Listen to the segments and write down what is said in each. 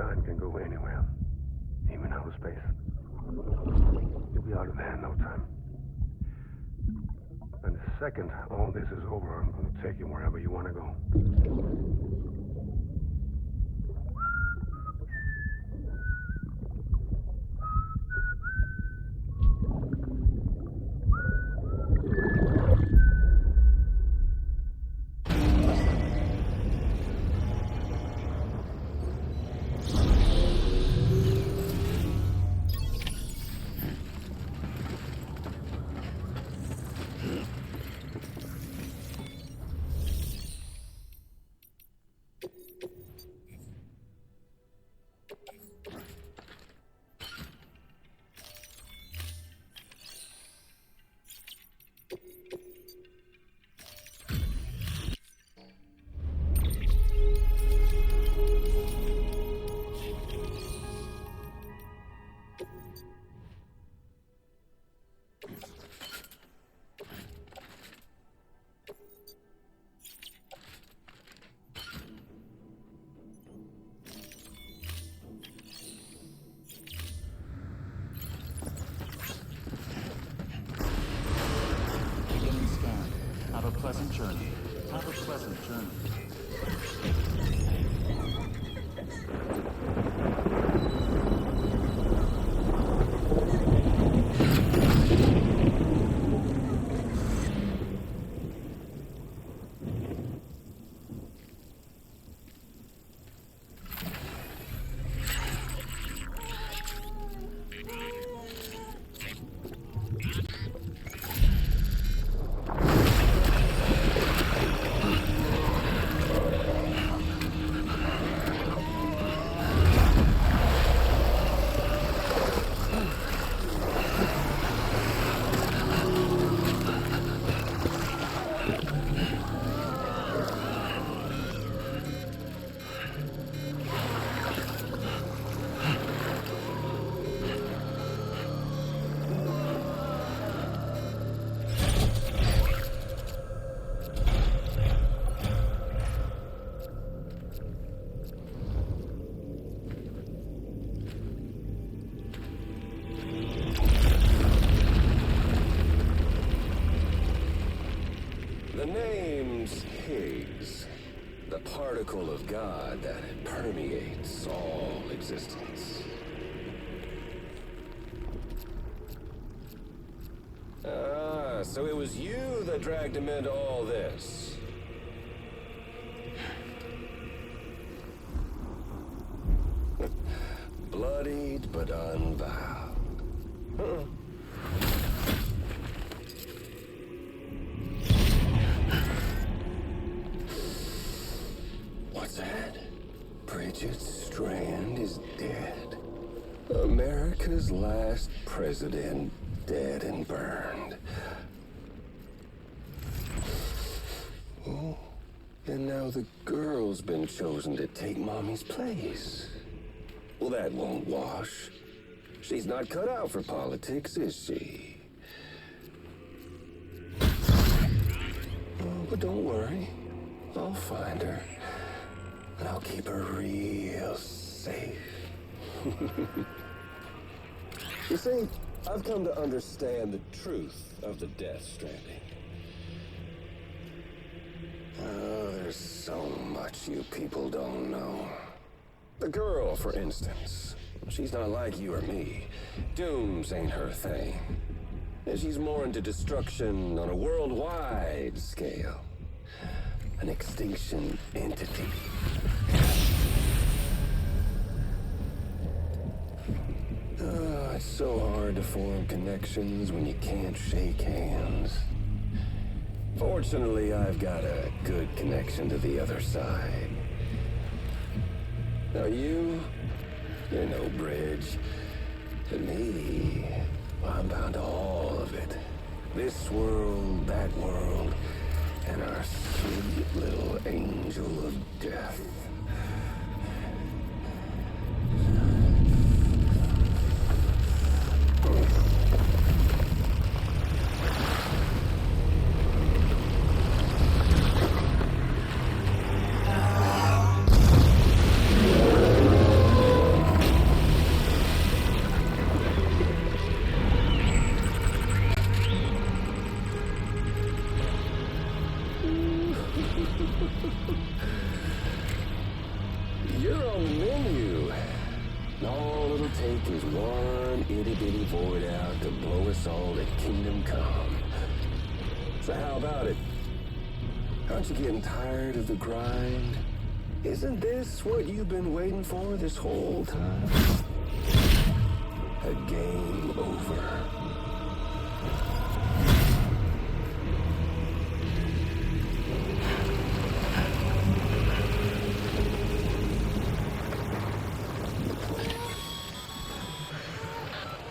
Mankind can go anywhere, even outer space. You'll be out of there in no time. And the second all this is over, I'm going to take you wherever you want to go. Have a pleasant journey. Have a pleasant journey. The name's Higgs, the particle of God that permeates all existence. Ah, so it was you that dragged him into all this. Bloodied but unbowed. Huh. What's that? Bridget Strand is dead. America's last president dead and burned. Oh, and now the girl's been chosen to take Mommy's place. Well, that won't wash. She's not cut out for politics, is she? Oh, but don't worry. I'll find her. And I'll keep her real safe. You see, I've come to understand the truth of the Death Stranding. Oh, there's so much you people don't know. The girl, for instance, she's not like you or me. Dooms ain't her thing. And she's more into destruction on a worldwide scale. An extinction entity. Oh, it's so hard to form connections when you can't shake hands. Fortunately, I've got a good connection to the other side. Now you're no bridge. To me, I'm bound to all of it. This world, that world, and our sweet little angel of death. is one itty-bitty void out to blow us all to kingdom come. So how about it? Aren't you getting tired of the grind? Isn't this what you've been waiting for this whole time? A game over.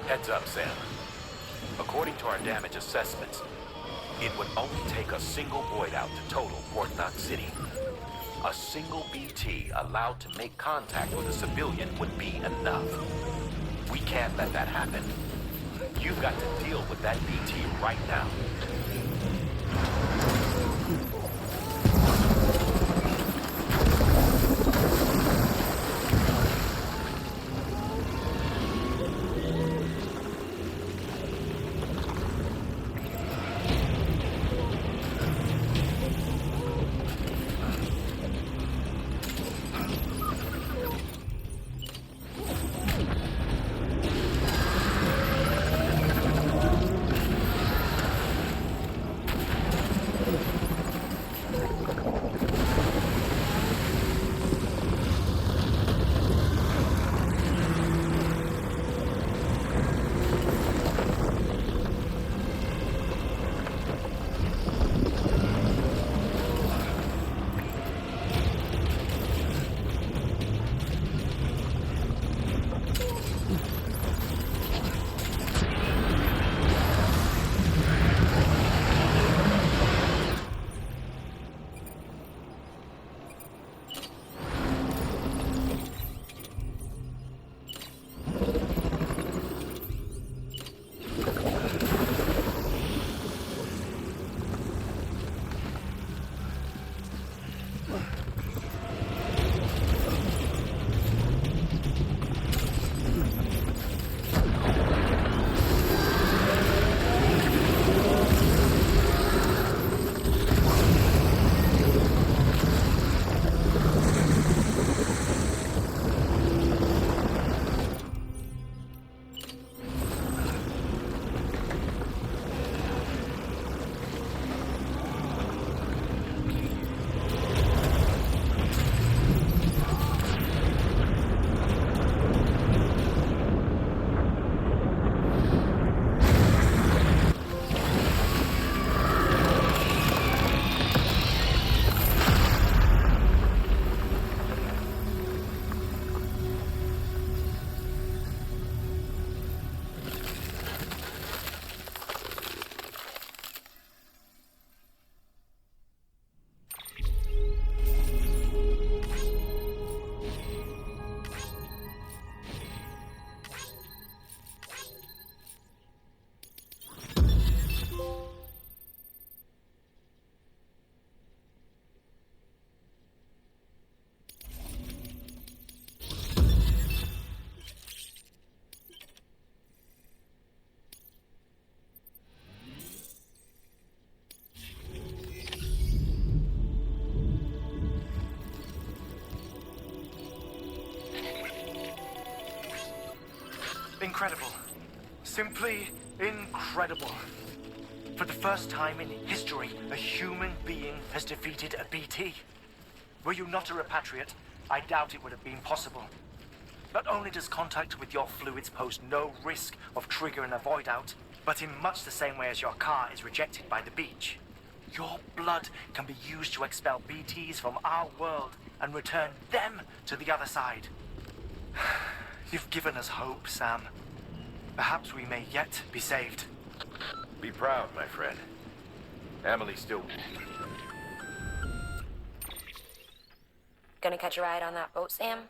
Heads up, Sam. According to our damage assessments, it would only take a single void out to total Port Knox City. A single BT allowed to make contact with a civilian would be enough. We can't let that happen. You've got to deal with that BT right now. Incredible. Simply incredible. For the first time in history, a human being has defeated a BT. Were you not a repatriate, I doubt it would have been possible. Not only does contact with your fluids pose no risk of triggering a void out, but in much the same way as your car is rejected by the beach, your blood can be used to expel BTs from our world and return them to the other side. You've given us hope, Sam. Perhaps we may yet be saved. Be proud, my friend. Emily's still... Gonna catch a ride on that boat, Sam?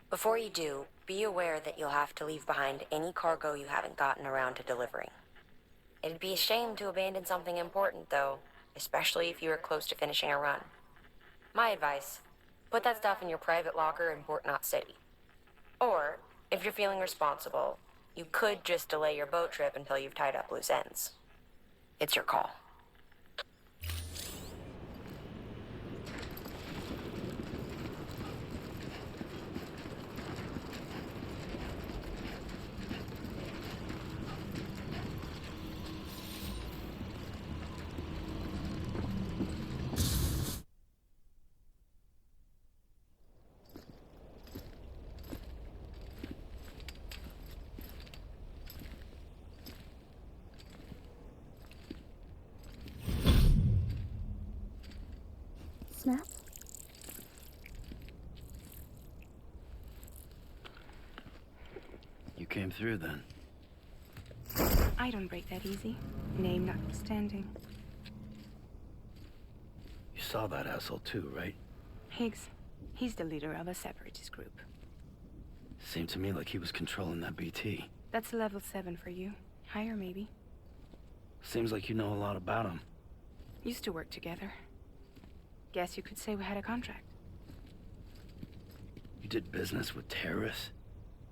Before you do, be aware that you'll have to leave behind any cargo you haven't gotten around to delivering. It'd be a shame to abandon something important, though, especially if you are close to finishing a run. My advice, put that stuff in your private locker in Port Knot City. Or, if you're feeling responsible, you could just delay your boat trip until you've tied up loose ends. It's your call. came through then. I don't break that easy. Name notwithstanding. You saw that asshole too, right? Higgs. He's the leader of a separatist group. Seemed to me like he was controlling that BT. That's level 7 for you. Higher, maybe. Seems like you know a lot about him. Used to work together. Guess you could say we had a contract. You did business with terrorists?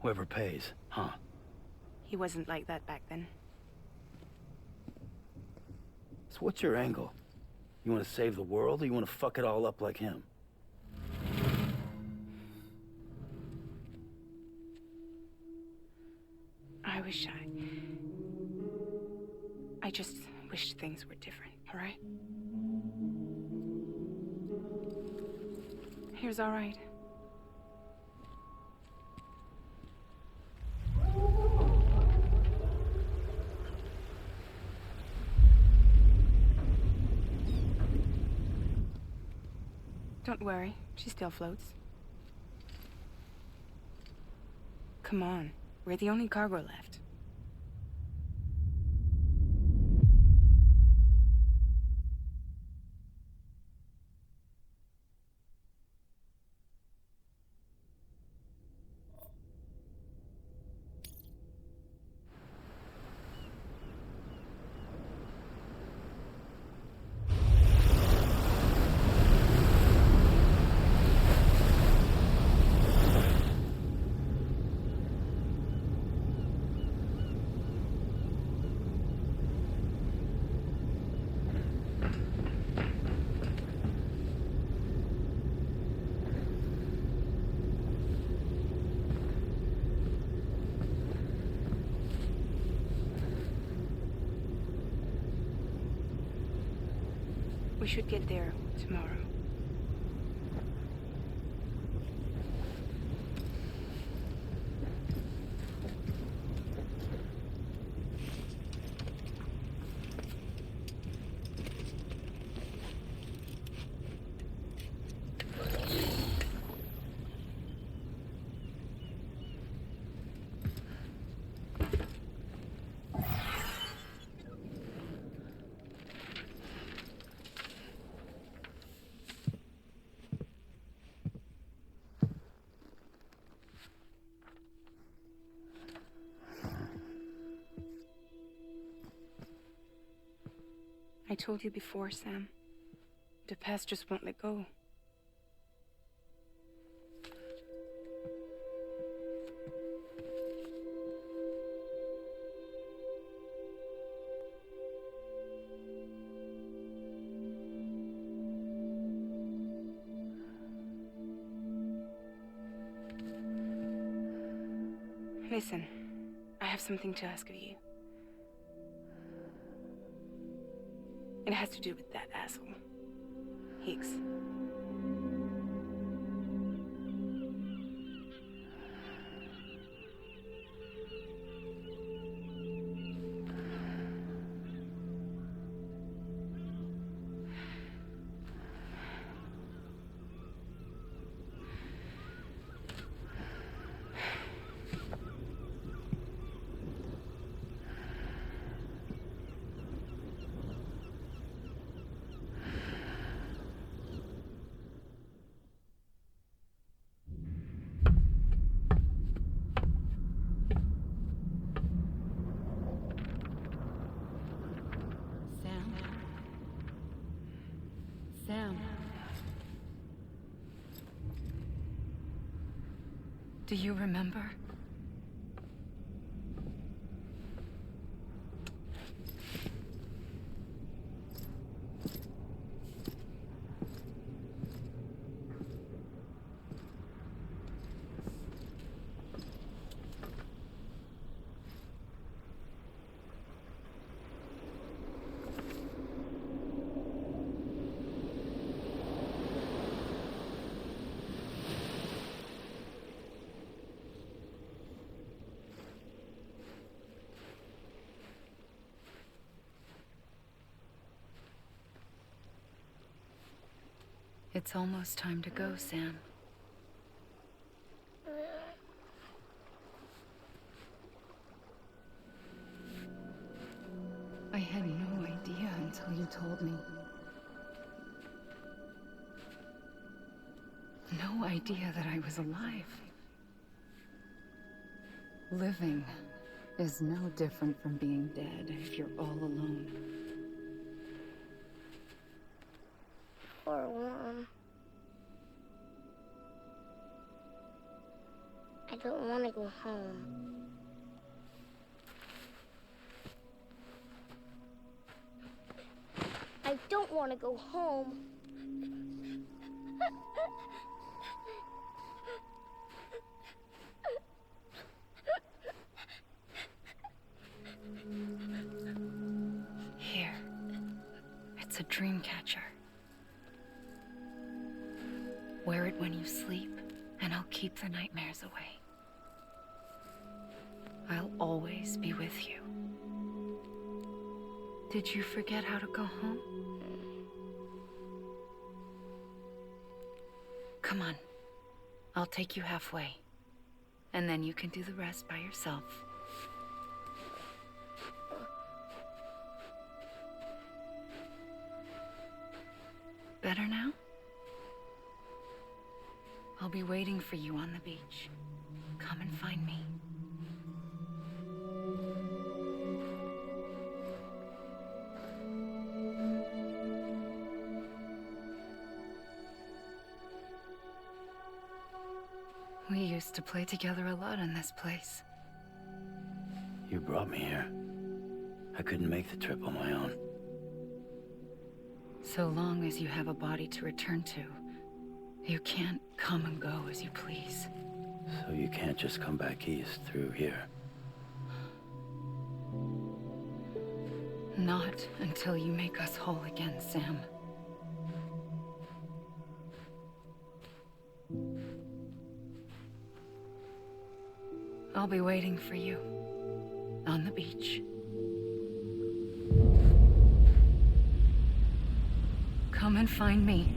Whoever pays, huh? He wasn't like that back then. So what's your angle? You want to save the world, or you want to fuck it all up like him? I just wish things were different, all right? Here's all right. Don't worry, she still floats. Come on, we're the only cargo left. We should get there tomorrow. I told you before, Sam. The past just won't let go. Listen, I have something to ask of you. It has to do with that asshole, Higgs. Sam. Do you remember? It's almost time to go, Sam. no idea that I was alive. Living is no different from being dead if you're all alone. Poor worm. I don't want to go home. I don't want to go home. Here. It's a dream catcher. Wear it when you sleep, and I'll keep the nightmares away. I'll always be with you. Did you forget how to go home? Come on. I'll take you halfway. And then you can do the rest by yourself. Better now? I'll be waiting for you on the beach. Come and find me. We used to play together a lot in this place. You brought me here. I couldn't make the trip on my own. So long as you have a body to return to, you can't come and go as you please. So you can't just come back east through here? Not until you make us whole again, Sam. I'll be waiting for you on the beach. Come and find me.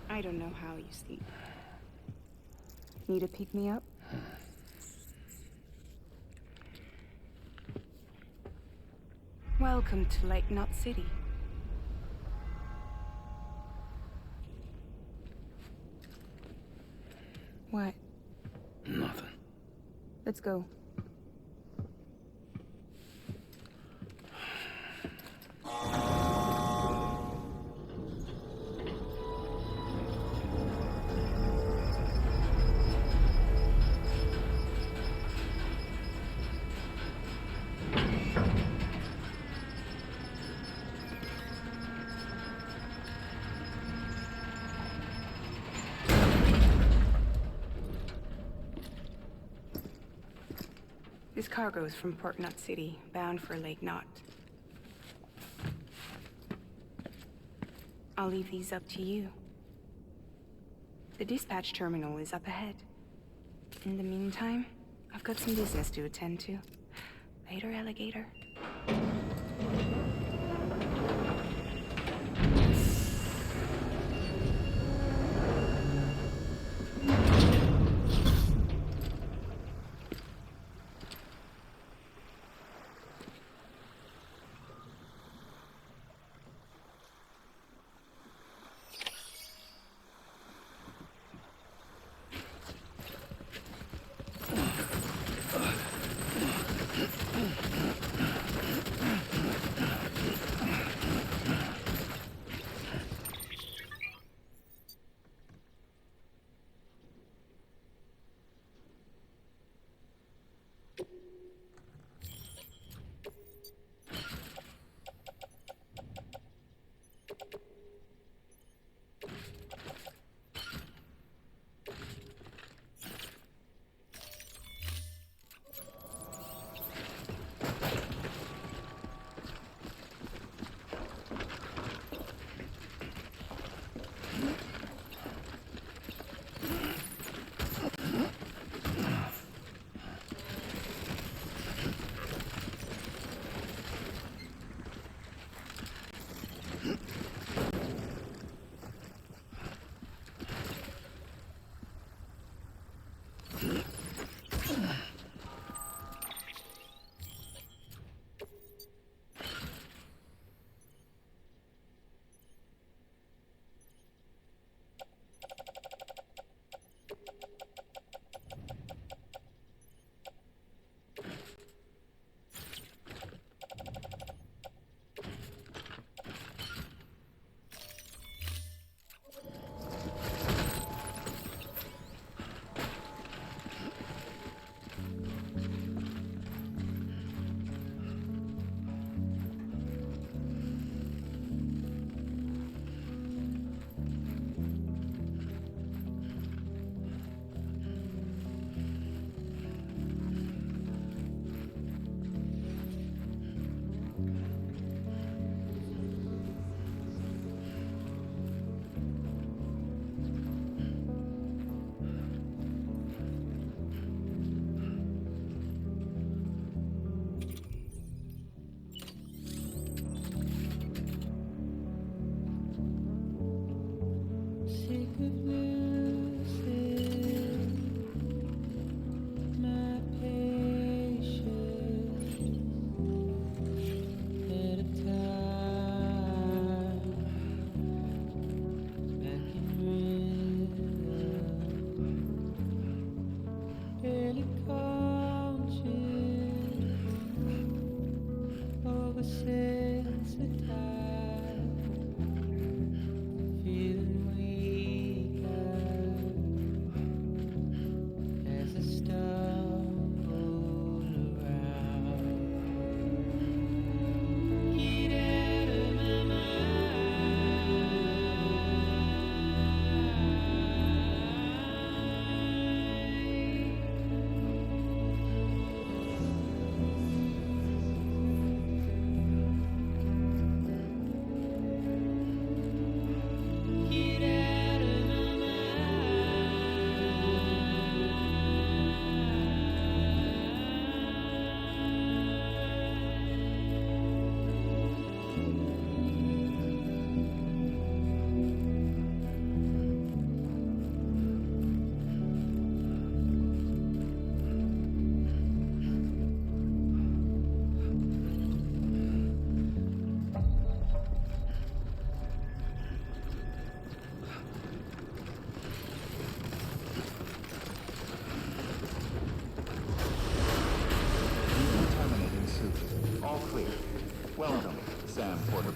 I don't know how you sleep. Need to pick me up? Welcome to Lake Knot City. What? Nothing. Let's go. This cargo is from Port Knot City, bound for Lake Knot. I'll leave these up to you. The dispatch terminal is up ahead. In the meantime, I've got some business to attend to. Later, alligator.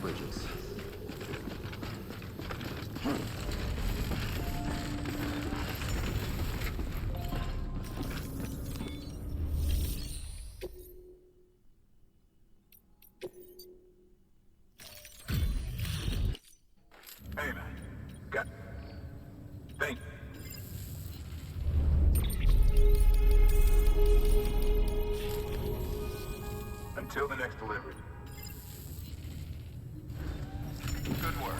bridges. Hey, man. Thank you. Until the next delivery. Good work.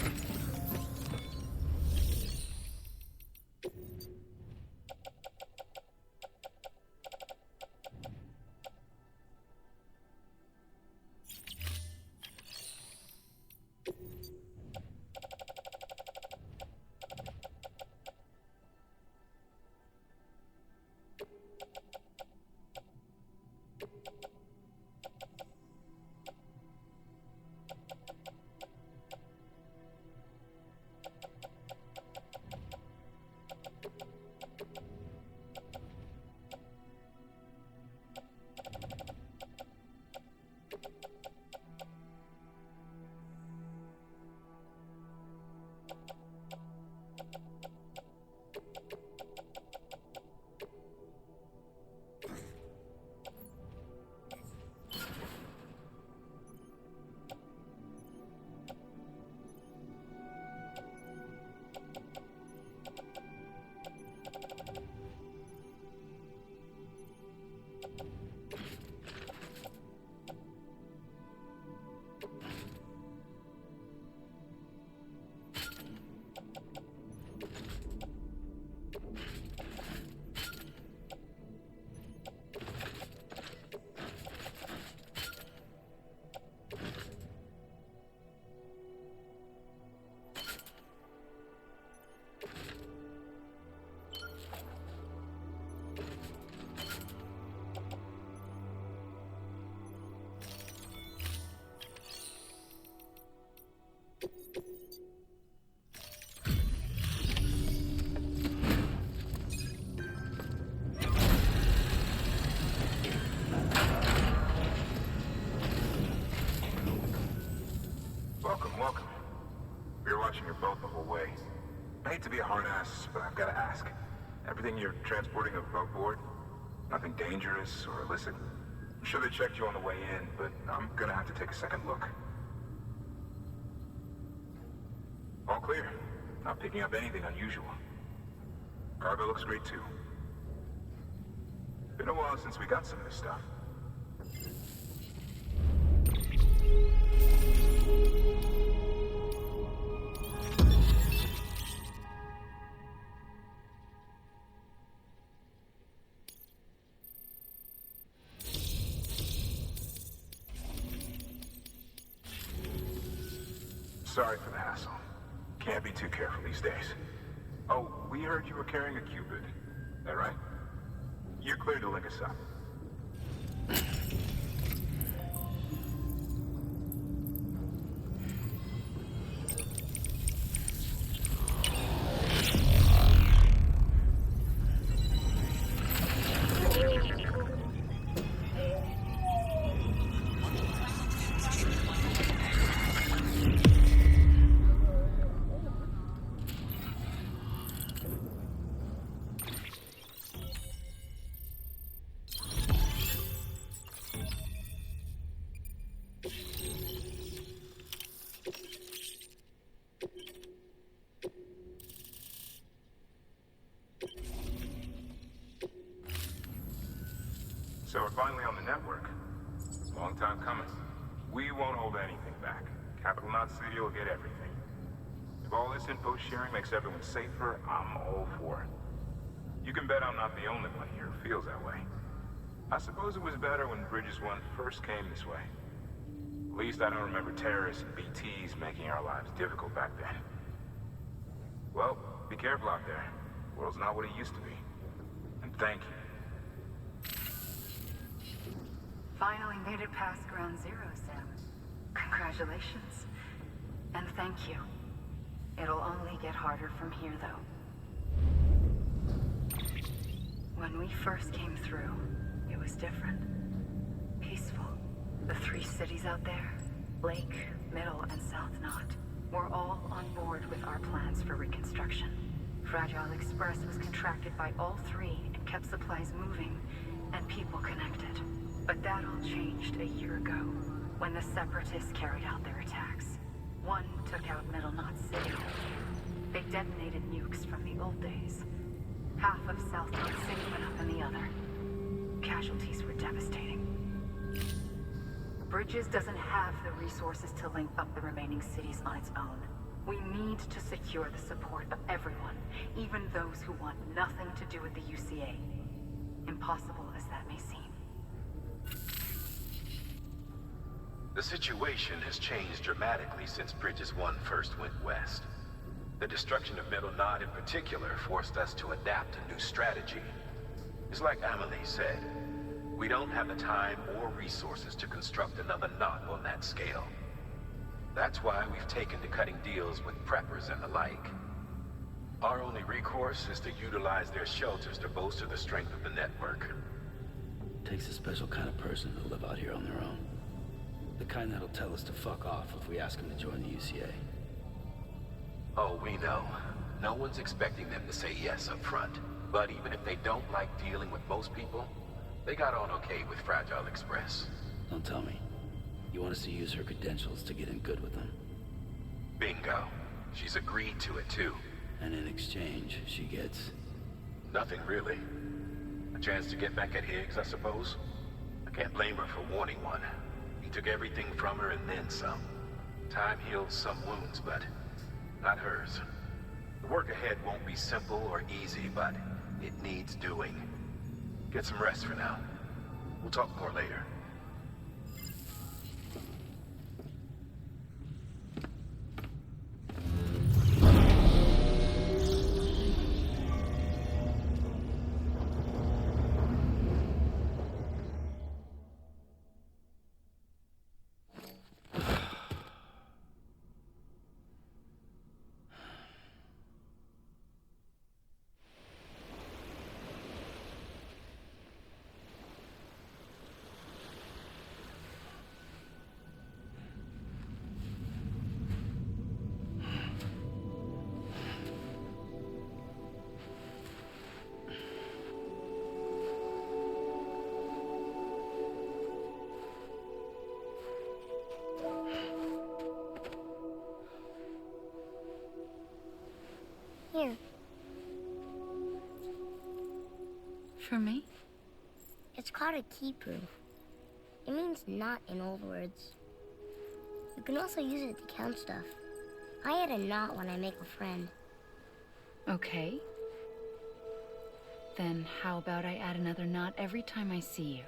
Welcome. We were watching your boat the whole way. I hate to be a hard ass, but I've got to ask. Everything you're transporting above board? Nothing dangerous or illicit? I'm sure they checked you on the way in, but I'm gonna have to take a second look. All clear. Not picking up anything unusual. Cargo looks great too. Been a while since we got some of this stuff. Sorry for the hassle. Can't be too careful these days. Oh, we heard you were carrying a Cupid. That right? You're clear to link us up. So we're finally on the network. Long time coming. We won't hold anything back. Capital Knot City will get everything. If all this info sharing makes everyone safer, I'm all for it. You can bet I'm not the only one here who feels that way. I suppose it was better when Bridges 1 first came this way. At least I don't remember terrorists and BTs making our lives difficult back then. Well, be careful out there. The world's not what it used to be. And thank you. Finally made it past ground zero, Sam. Congratulations. And thank you. It'll only get harder from here, though. When we first came through, it was different. Peaceful. The 3 cities out there, lake, Middle, and South Knot were all on board with our plans for reconstruction. Fragile Express was contracted by all three and kept supplies moving and people connected. But that all changed a year ago when the Separatists carried out their attacks. One took out Middle Knot City. They detonated nukes from the old days. Half of South Knot City went up in the other. Casualties were devastating. Bridges doesn't have the resources to link up the remaining cities on its own. We need to secure the support of everyone, even those who want nothing to do with the UCA. Impossible as that may seem. The situation has changed dramatically since Bridges 1 first went west. The destruction of Middle Knot in particular forced us to adapt a new strategy. It's like Amelie said, we don't have the time or resources to construct another knot on that scale. That's why we've taken to cutting deals with preppers and the like. Our only recourse is to utilize their shelters to bolster the strength of the network. Takes a special kind of person to live out here on their own. The kind that'll tell us to fuck off if we ask them to join the UCA. Oh, we know. No one's expecting them to say yes up front. But even if they don't like dealing with most people, they got on okay with Fragile Express. Don't tell me. You want us to use her credentials to get in good with them? Bingo. She's agreed to it too. And in exchange, she gets... Nothing really. A chance to get back at Higgs, I suppose? I can't blame her for wanting one. He took everything from her and then some. Time heals some wounds, but not hers. The work ahead won't be simple or easy, but it needs doing. Get some rest for now. We'll talk more later. Here. For me? It's called a key proof. It means knot in old words. You can also use it to count stuff. I add a knot when I make a friend. Okay. Then how about I add another knot every time I see you?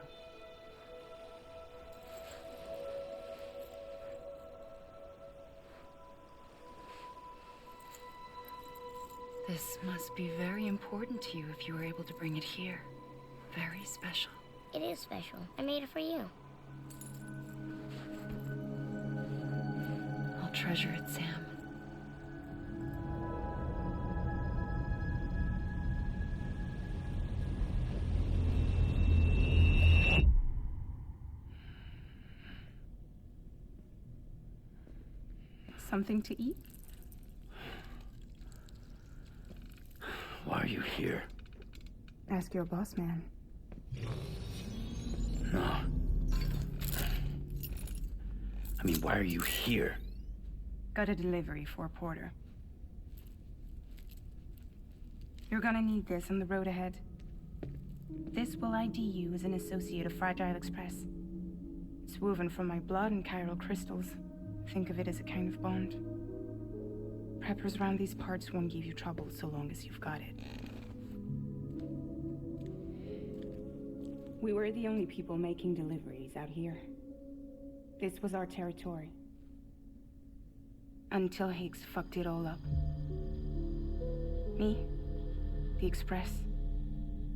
This must be very important to you if you were able to bring it here. Very special. It is special. I made it for you. I'll treasure it, Sam. Something to eat? Why are you here? Ask your boss man. No. I mean, why are you here? Got a delivery for a porter. You're gonna need this on the road ahead. This will ID you as an associate of Fragile Express. It's woven from my blood and chiral crystals. Think of it as a kind of bond. Preppers around these parts won't give you trouble so long as you've got it. We were the only people making deliveries out here. This was our territory. Until Higgs fucked it all up. Me, the Express,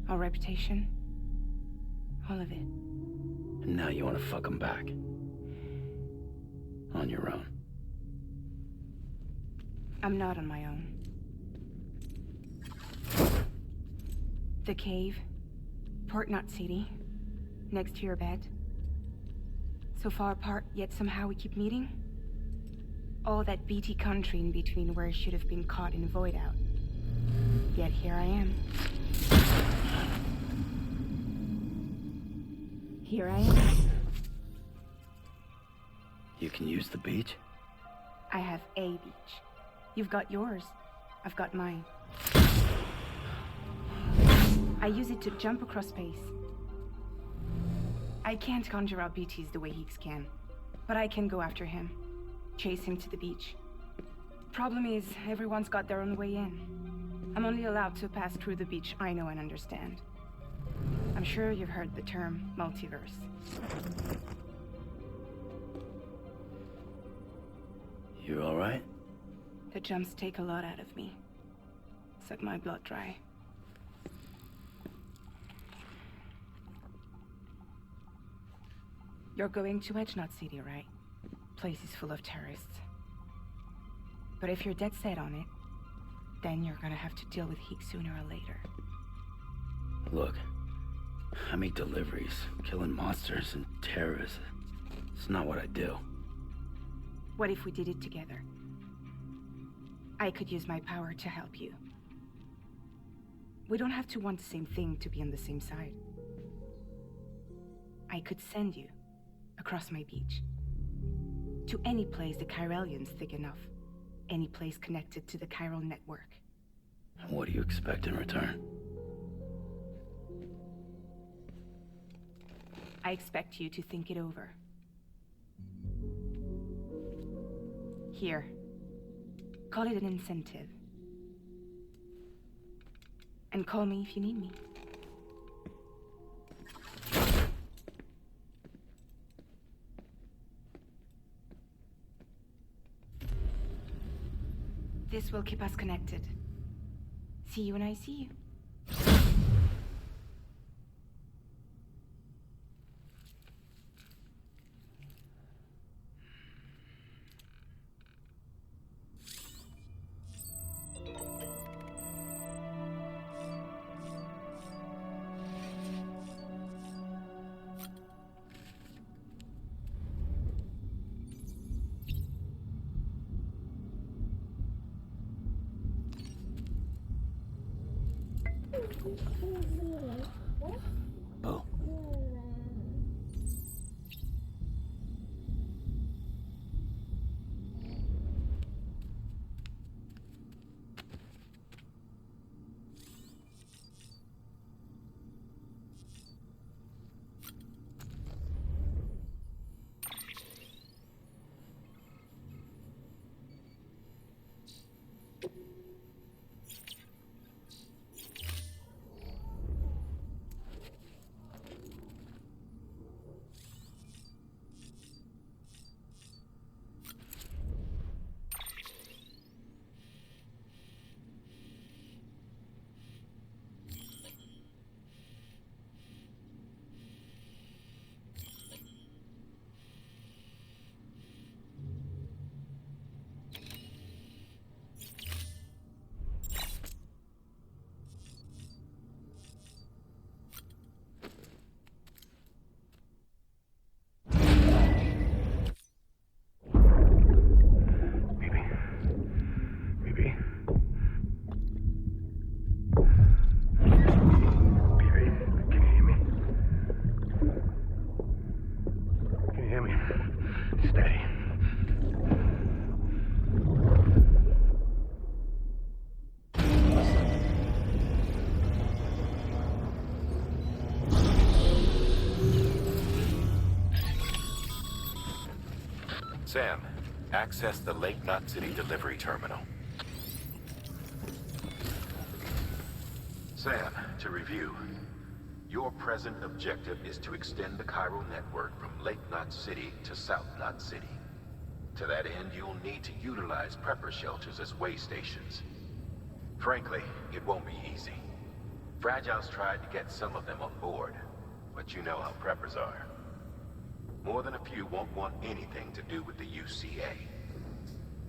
our reputation, all of it. And now you want to fuck them back. On your own. I'm not on my own. The cave, Port Knot City, next to your bed. So far apart, yet somehow we keep meeting. All that BT country in between where I should have been caught in void out. Yet here I am. Here I am. You can use the beach? I have a beach. You've got yours. I've got mine. I use it to jump across space. I can't conjure out BTs the way Heeks can, but I can go after him. Chase him to the beach. Problem is, everyone's got their own way in. I'm only allowed to pass through the beach I know and understand. I'm sure you've heard the term multiverse. You all right? The jumps take a lot out of me. Suck my blood dry. You're going to Edgenut City, right? Place is full of terrorists. But if you're dead set on it, then you're gonna have to deal with Heek sooner or later. Look, I make deliveries, killing monsters and terrorists. It's not what I do. What if we did it together? I could use my power to help you. We don't have to want the same thing to be on the same side. I could send you across my beach. To any place the Chiralian's thick enough. Any place connected to the chiral network. What do you expect in return? I expect you to think it over. Here. Call it an incentive. And call me if you need me. This will keep us connected. See you when I see you. Oh. Sam, access the Lake Knot City delivery terminal. Sam, to review. Your present objective is to extend the chiral network from Lake Knot City to South Knot City. To that end, you'll need to utilize prepper shelters as way stations. Frankly, it won't be easy. Fragile's tried to get some of them on board, but you know how preppers are. More than a few won't want anything to do with the UCA.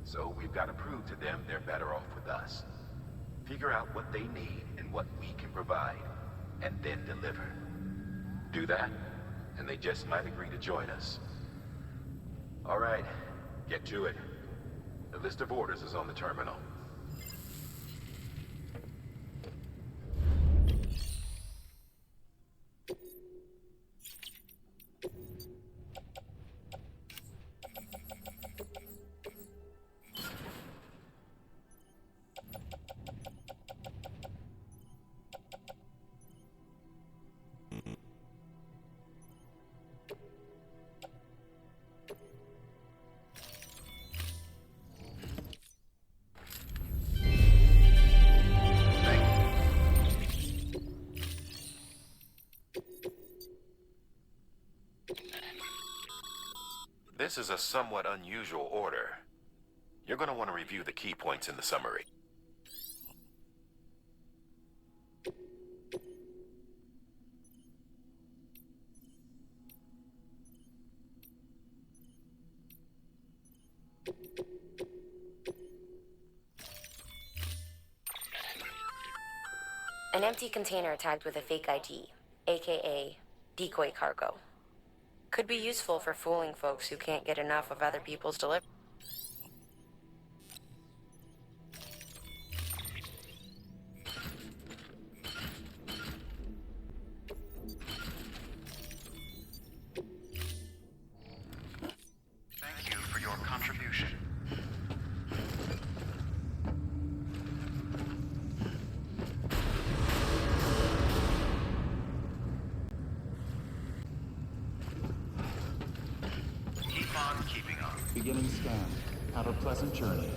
So we've got to prove to them they're better off with us. Figure out what they need and what we can provide, and then deliver. Do that, and they just might agree to join us. All right, get to it. A list of orders is on the terminal. This is a somewhat unusual order. You're going to want to review the key points in the summary. An empty container tagged with a fake ID, aka decoy cargo. Could be useful for fooling folks who can't get enough of other people's delivery. Thank you for your contribution. Keep on keeping on. Beginning scan. Have a pleasant journey.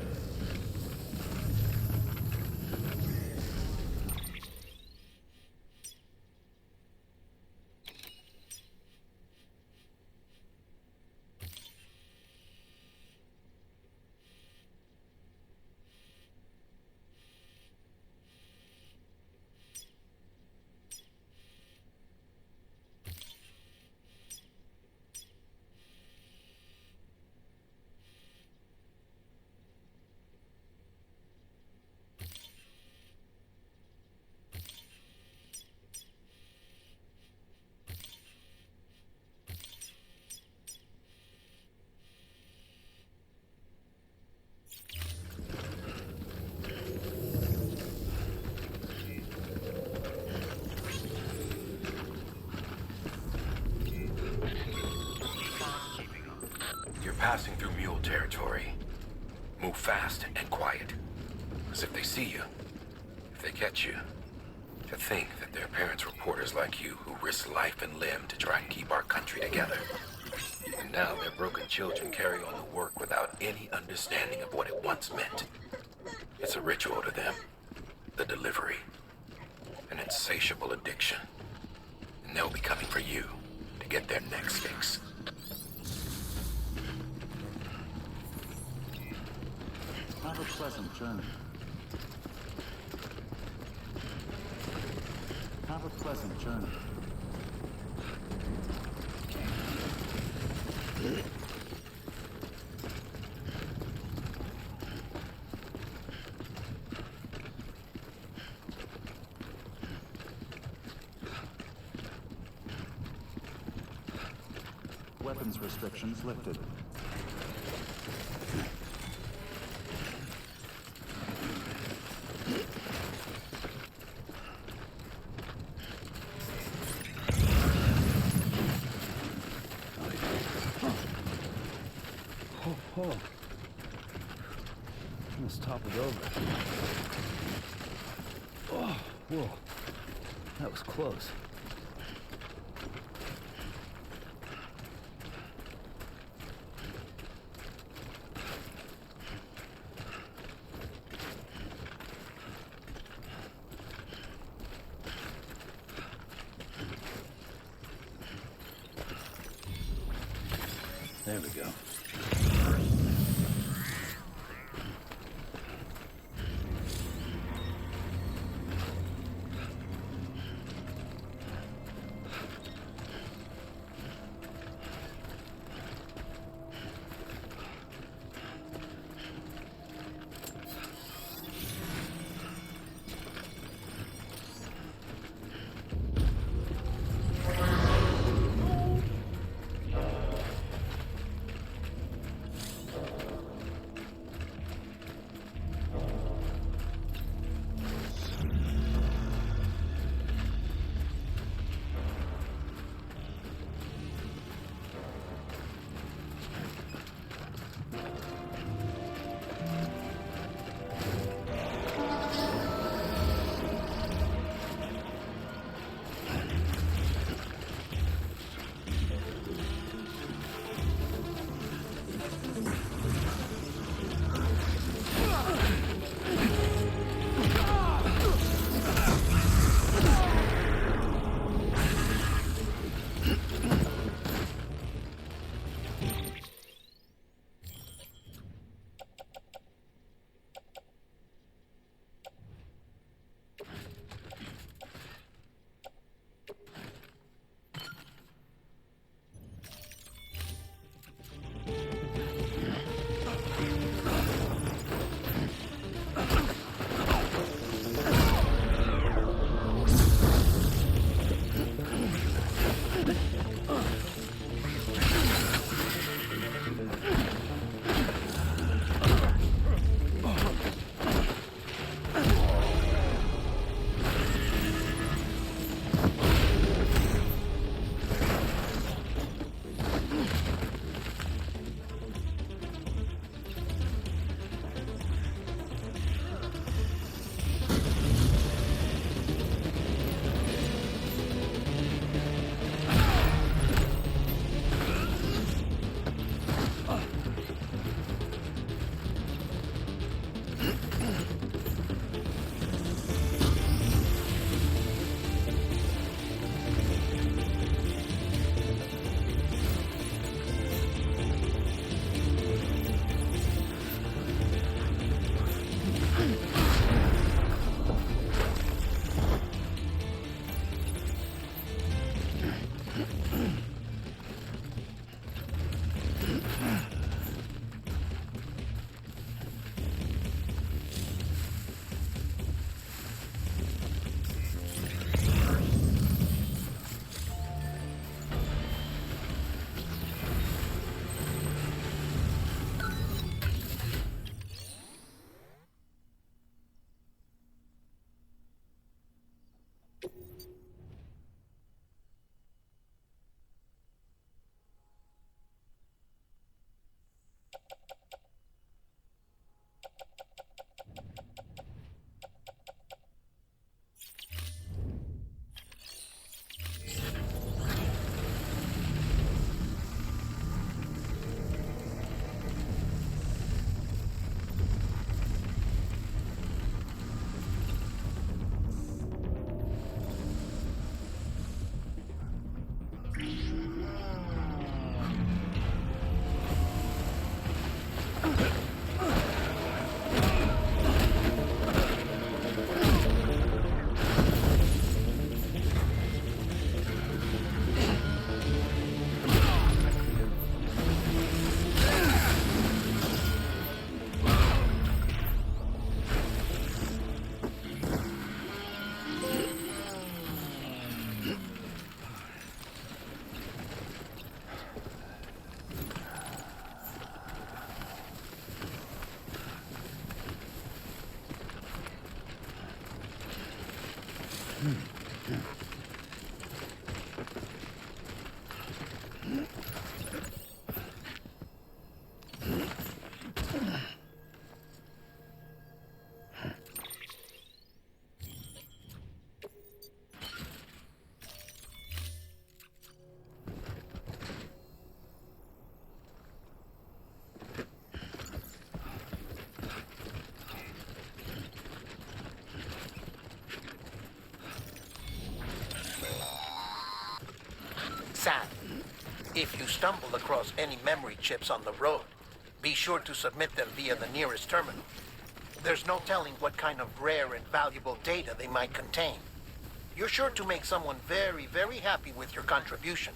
Passing through mule territory. Move fast and quiet. As if they see you. If they catch you. To think that their parents reporters like you who risk life and limb to try and keep our country together. And now their broken children carry on the work without any understanding of what it once meant. It's a ritual to them. The delivery. An insatiable addiction. And they'll be coming for you to get their next fix. Have a pleasant journey. Have a pleasant journey. Weapons restrictions lifted. Oh. Almost toppled over. Oh, whoa. That was close. There we go. Sam, if you stumble across any memory chips on the road, be sure to submit them via the nearest terminal. There's no telling what kind of rare and valuable data they might contain. You're sure to make someone very, very happy with your contribution.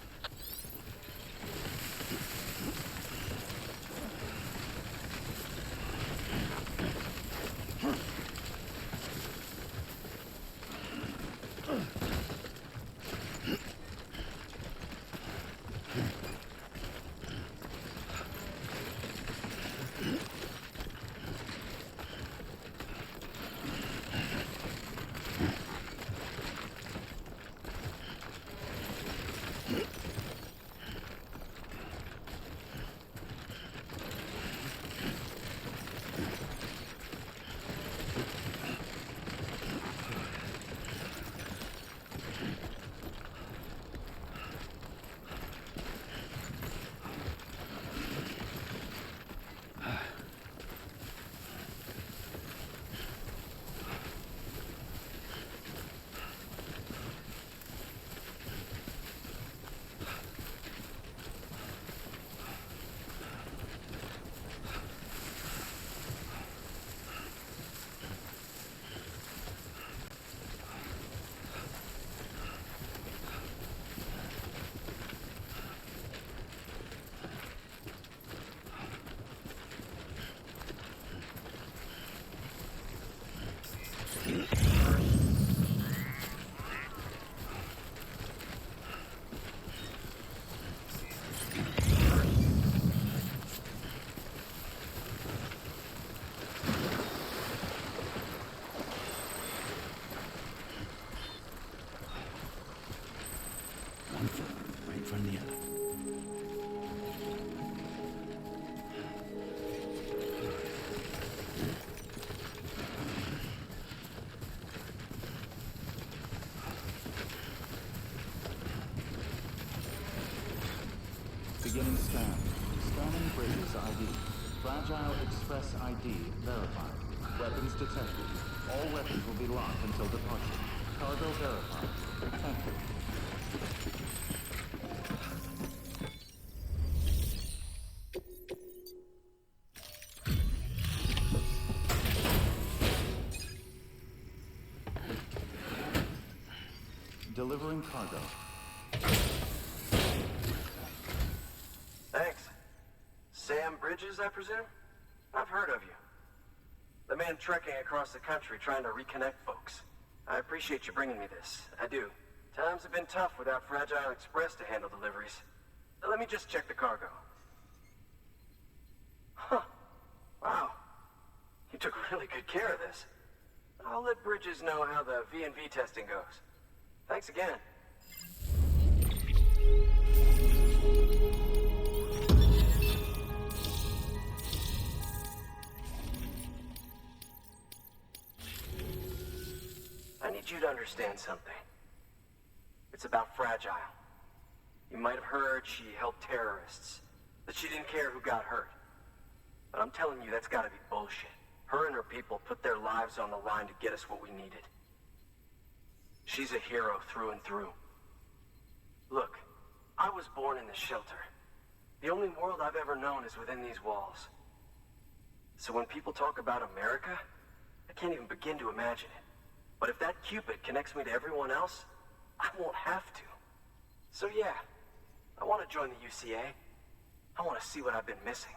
One foot right in front of the other. Beginning scan. Scanning Bridges ID. Fragile Express ID verified. Weapons detected. All weapons will be locked until departure. Cargo verified. Thank you. Delivering cargo. Thanks. Sam Bridges, I presume? I've heard of you. The man trekking across the country trying to reconnect folks. I appreciate you bringing me this. I do. Times have been tough without Fragile Express to handle deliveries. Let me just check the cargo. Huh. Wow. You took really good care of this. I'll let Bridges know how the V&V testing goes. Thanks again. I need you to understand something. It's about Fragile. You might have heard she helped terrorists, that she didn't care who got hurt. But I'm telling you, that's gotta be bullshit. Her and her people put their lives on the line to get us what we needed. She's a hero through and through. Look, I was born in this shelter. The only world I've ever known is within these walls. So when people talk about America, I can't even begin to imagine it. But if that Cupid connects me to everyone else, I won't have to. So yeah, I want to join the UCA. I want to see what I've been missing.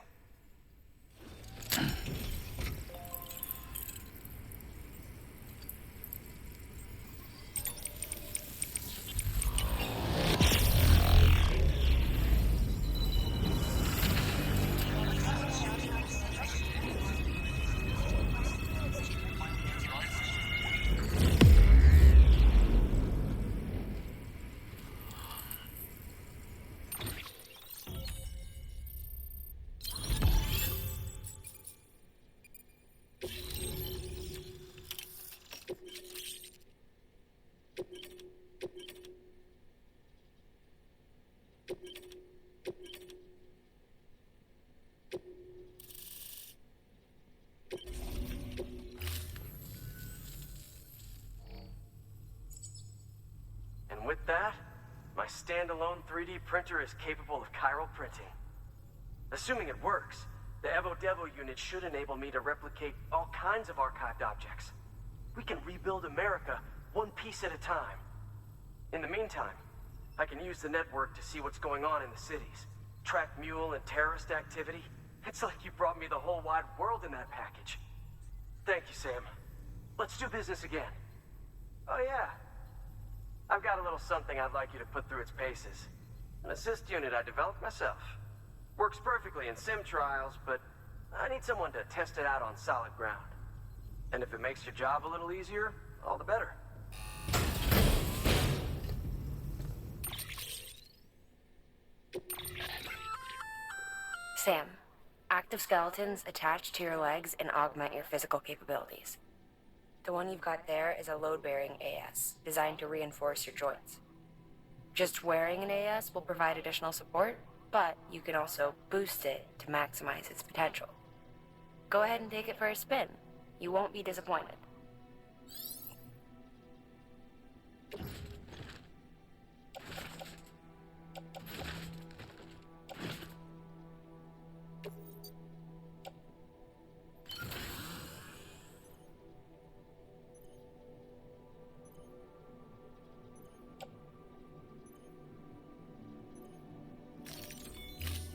My standalone 3D printer is capable of chiral printing. Assuming it works, the Evo Devo unit should enable me to replicate all kinds of archived objects. We can rebuild America one piece at a time. In the meantime, I can use the network to see what's going on in the cities, track mule and terrorist activity. It's like you brought me the whole wide world in that package. Thank you, Sam. Let's do business again. Oh yeah. I've got a little something I'd like you to put through its paces. An assist unit I developed myself. Works perfectly in sim trials, but I need someone to test it out on solid ground. And if it makes your job a little easier, all the better. Sam, active skeletons attach to your legs and augment your physical capabilities. The one you've got there is a load-bearing AS, designed to reinforce your joints. Just wearing an AS will provide additional support, but you can also boost it to maximize its potential. Go ahead and take it for a spin. You won't be disappointed.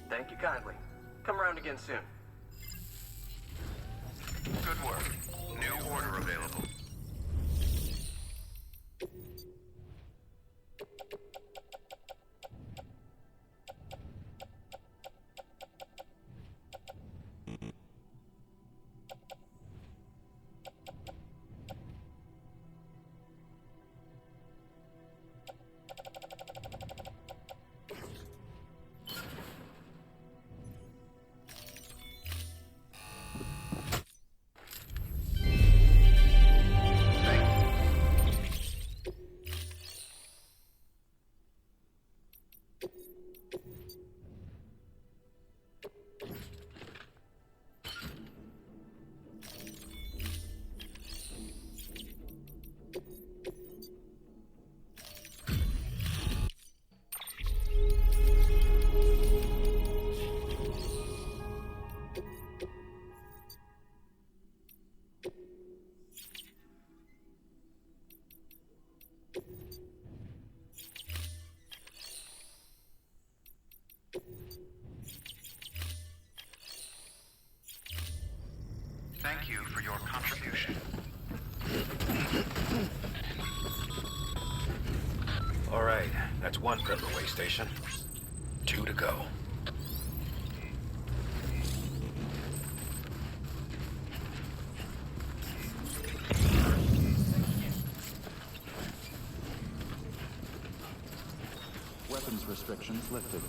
Thank you kindly. Come around again soon. Good work. New order available. Thank you for your contribution. All right, that's one Riverway station. 2 to go. Weapons restrictions lifted.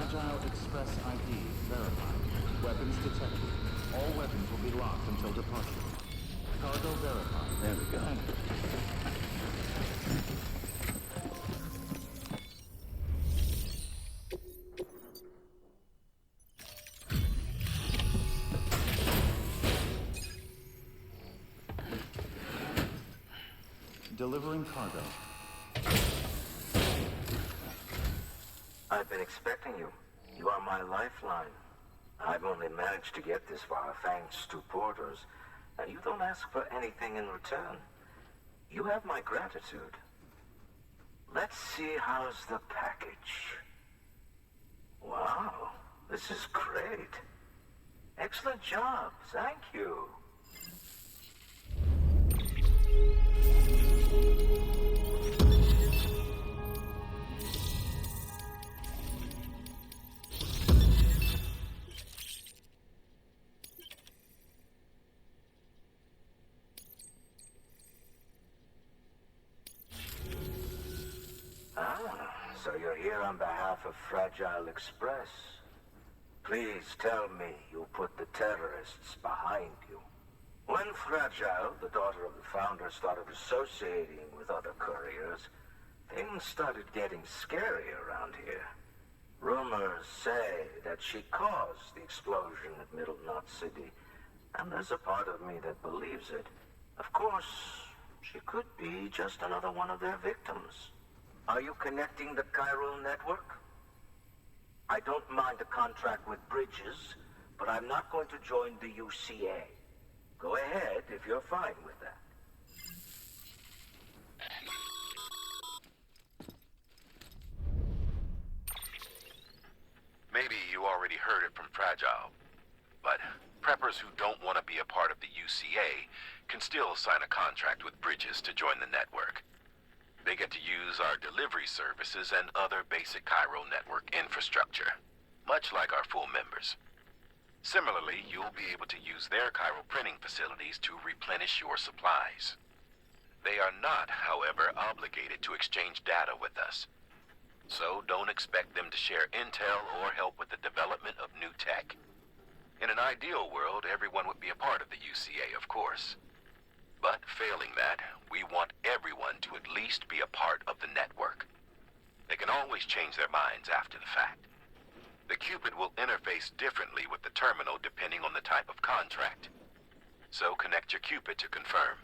Fragile Express ID verified. Weapons detected. All weapons will be locked until departure. Cargo verified. There we go. Thank you. Delivering cargo. I've been expecting you. You are my lifeline. I've only managed to get this far thanks to porters, and you don't ask for anything in return. You have my gratitude. Let's see how's the package. Wow, this is great. Excellent job, thank you. So you're here on behalf of Fragile Express. Please tell me you put the terrorists behind you. When Fragile, the daughter of the founder, started associating with other couriers, things started getting scary around here. Rumors say that she caused the explosion at Middle Knot City, and there's a part of me that believes it. Of course, she could be just another one of their victims. Are you connecting the chiral network? I don't mind a contract with Bridges, but I'm not going to join the UCA. Go ahead if you're fine with that. Maybe you already heard it from Fragile, but preppers who don't want to be a part of the UCA can still sign a contract with Bridges to join the network. They get to use our delivery services and other basic chiral network infrastructure, much like our full members. Similarly, you'll be able to use their chiral printing facilities to replenish your supplies. They are not, however, obligated to exchange data with us. So don't expect them to share intel or help with the development of new tech. In an ideal world, everyone would be a part of the UCA, of course. But failing that, we want everyone to at least be a part of the network. They can always change their minds after the fact. The Cupid will interface differently with the terminal depending on the type of contract. So connect your Cupid to confirm.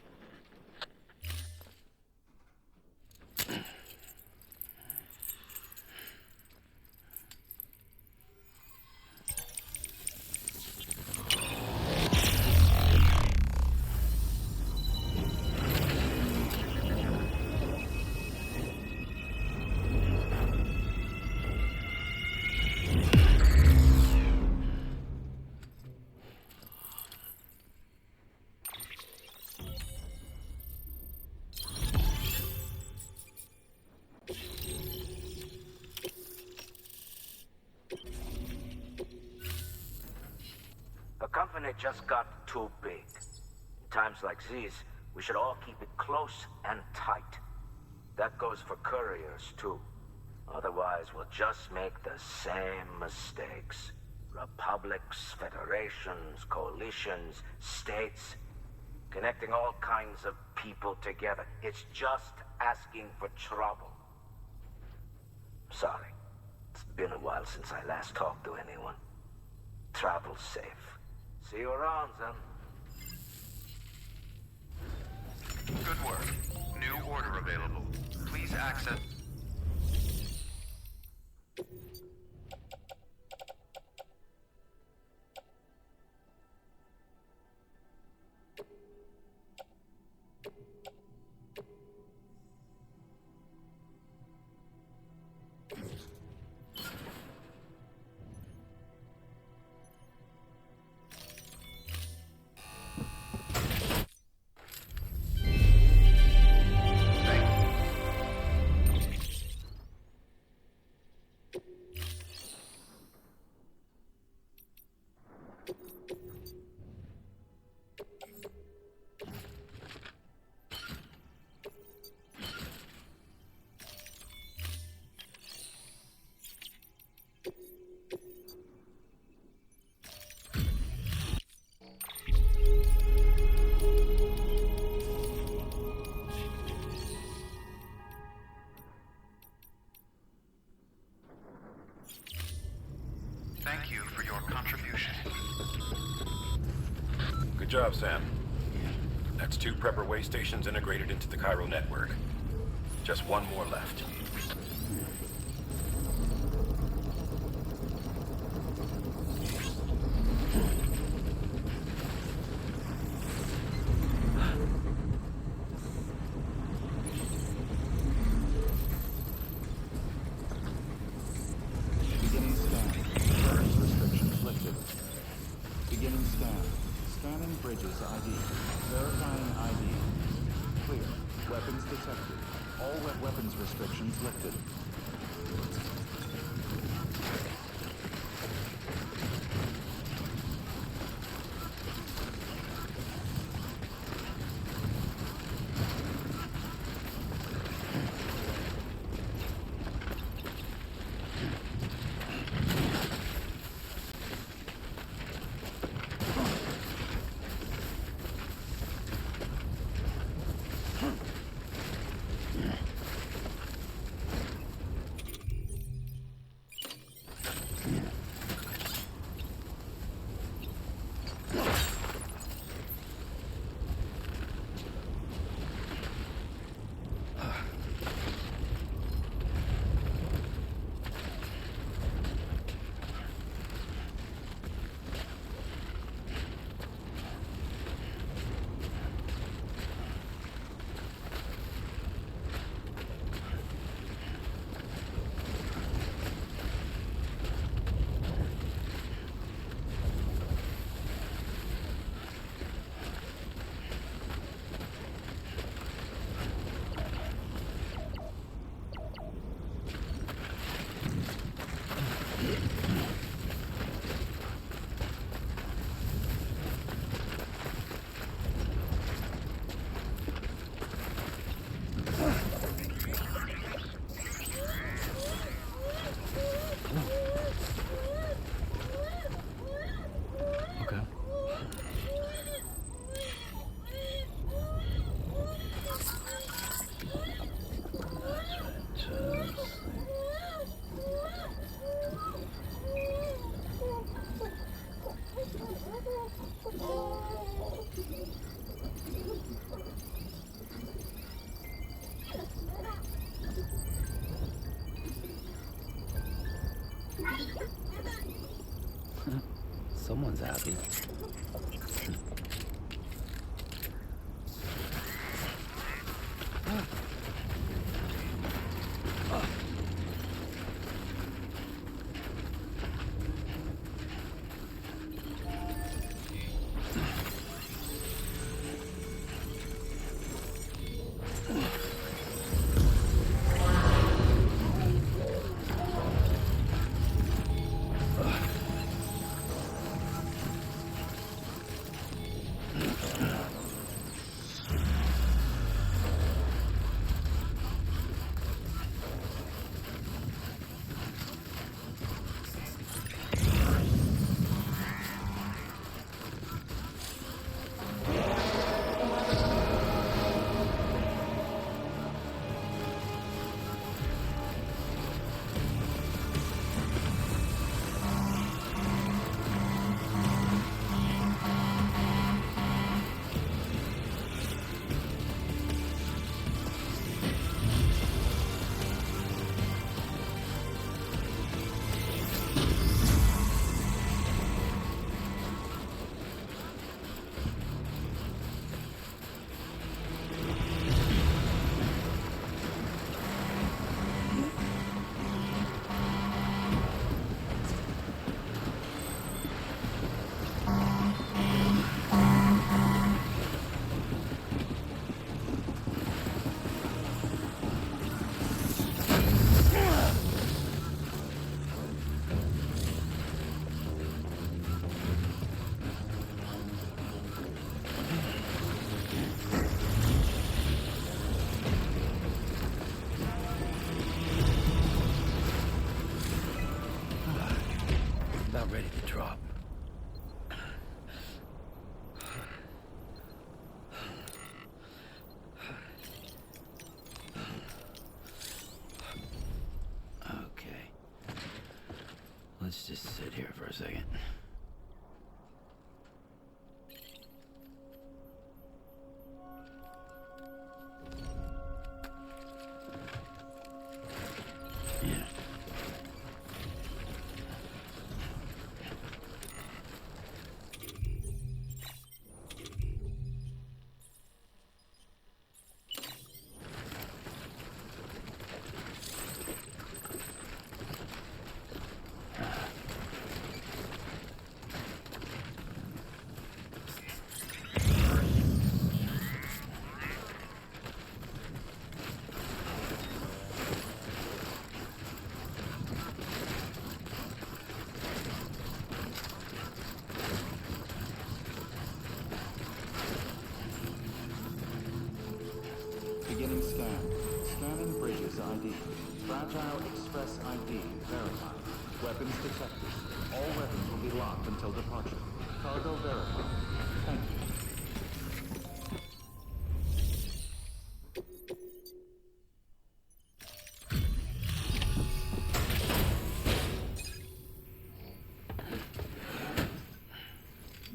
The company just got too big. In times like these, we should all keep it close and tight. That goes for couriers, too. Otherwise, we'll just make the same mistakes. Republics, federations, coalitions, states, connecting all kinds of people together. It's just asking for trouble. Sorry. It's been a while since I last talked to anyone. Travel safe. See you around, then. Good work. New order available. Please access... job, Sam. That's 2 prepper way stations integrated into the Cairo network. Just 1 more left. Beginning scan. Clearance restrictions lifted. Beginning scan. Scanning bridges ID. Verifying ID. Clear. Weapons detected. All weapons restrictions lifted. Someone's happy. About ready to drop. Okay. Let's just sit here for a second. Scanned. Scanning Bridges ID. Fragile Express ID verified. Weapons detected. All weapons will be locked until departure. Cargo verified. Thank you.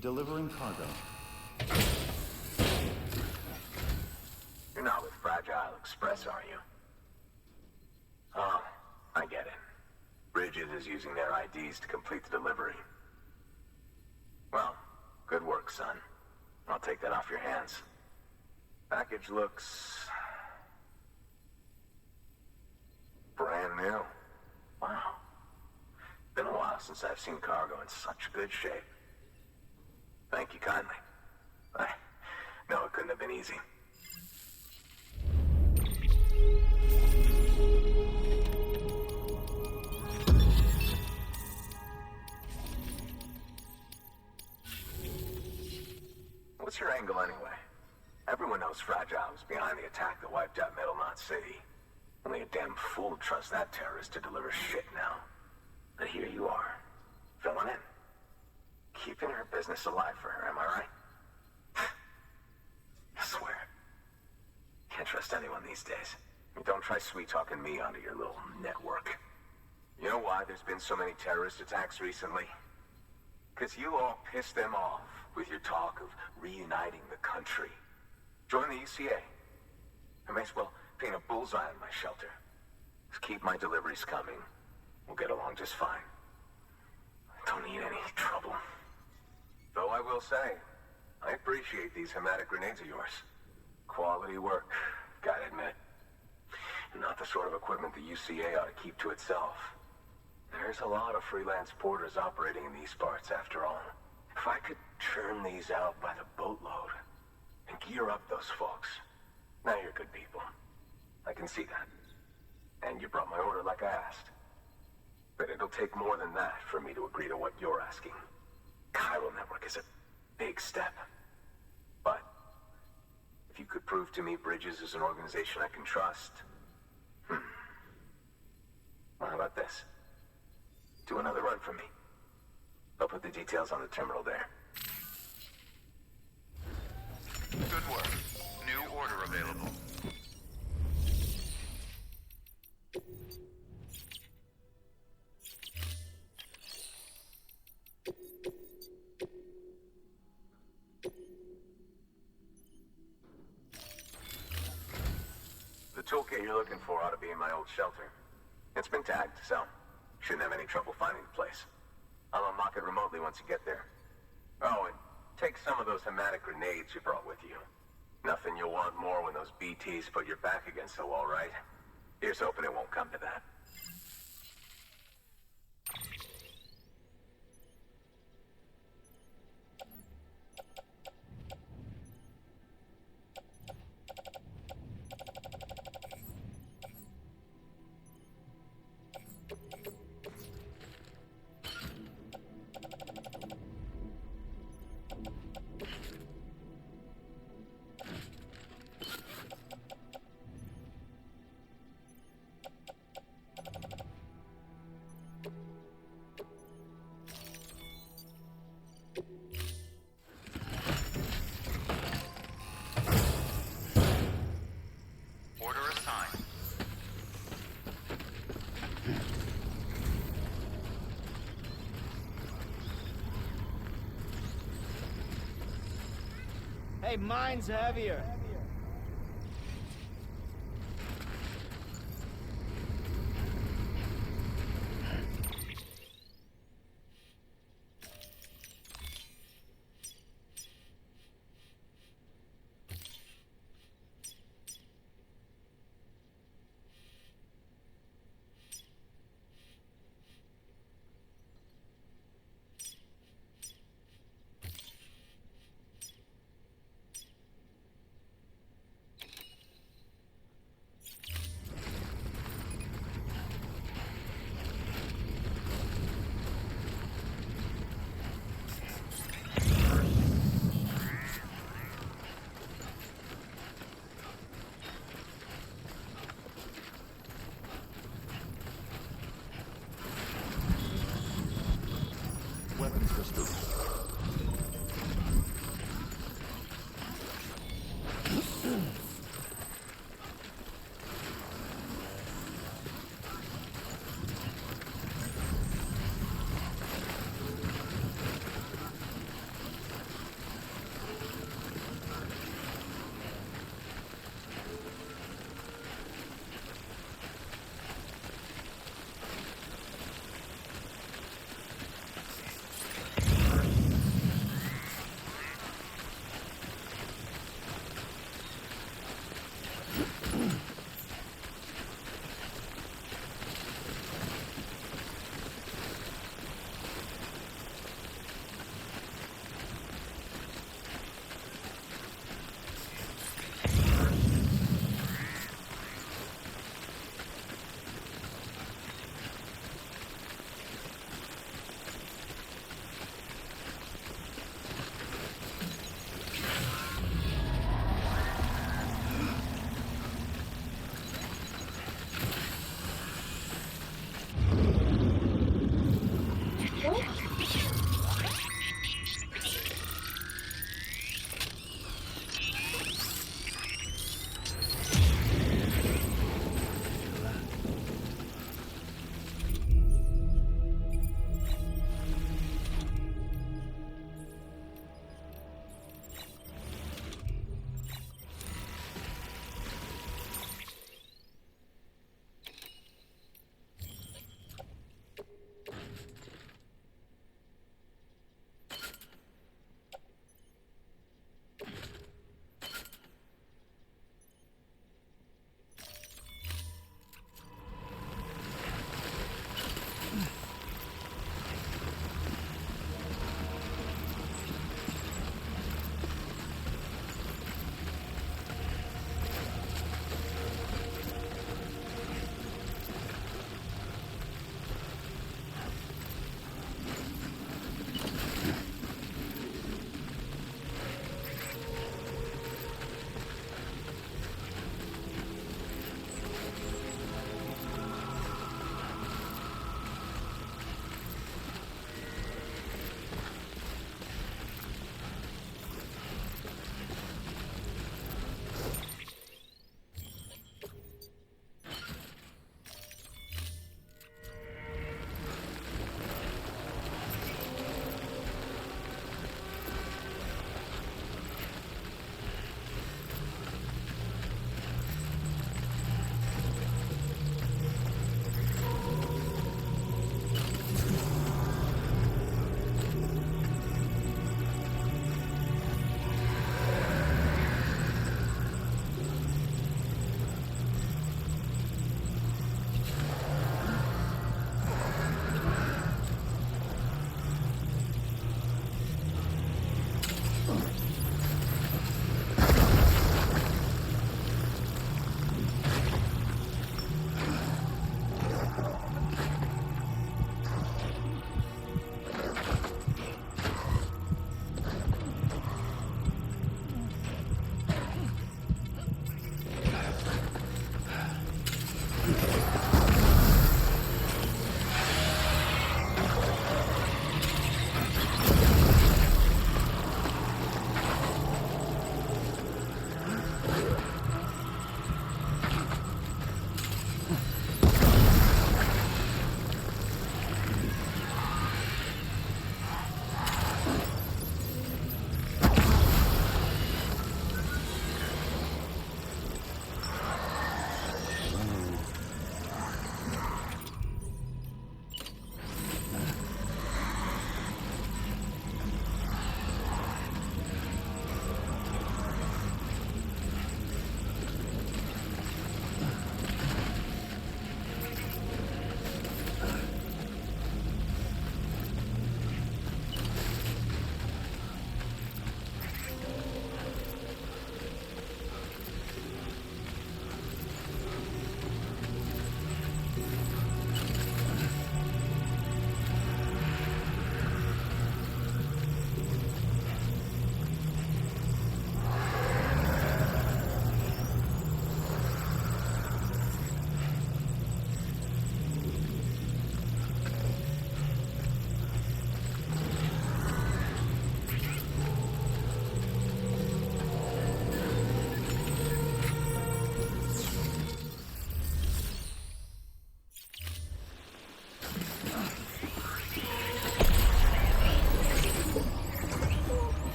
Delivering cargo. You're not with Fragile Express, are you? Oh, I get it. Bridget is using their IDs to complete the delivery. Well, good work, son. I'll take that off your hands. Package looks... brand new. Wow. Been a while since I've seen cargo in such good shape. Thank you kindly. I know it couldn't have been easy. What's your angle anyway? Everyone knows Fragile was behind the attack that wiped out Middle Knot City. Only a damn fool would trust that terrorist to deliver shit now. But here you are, filling in. Keeping her business alive for her, am I right? I swear. Can't trust anyone these days. Don't try sweet-talking me onto your little network. You know why there's been so many terrorist attacks recently? Because you all pissed them off with your talk of reuniting the country. Join the UCA. I may as well paint a bullseye on my shelter. Just keep my deliveries coming. We'll get along just fine. I don't need any trouble. Though I will say, I appreciate these hematic grenades of yours. Quality work, gotta admit. Not the sort of equipment the UCA ought to keep to itself. There's a lot of freelance porters operating in these parts, after all. If I could churn these out by the boatload and gear up those folks. Now you're good people. I can see that. And you brought my order like I asked. But it'll take more than that for me to agree to what you're asking. Chiral Network is a big step. But if you could prove to me Bridges is an organization I can trust... Well, how about this? Do another run for me. I'll put the details on the terminal there. Good work. New order available. The toolkit you're looking for ought to be in my old shelter. It's been tagged, so shouldn't have any trouble finding the place. I'll unlock it remotely once you get there. Oh, and take some of those hematic grenades you brought with you. Nothing you'll want more when those BTs put your back against the wall, right? Here's hoping it won't come to that. Order assigned. Hey, mine's heavier.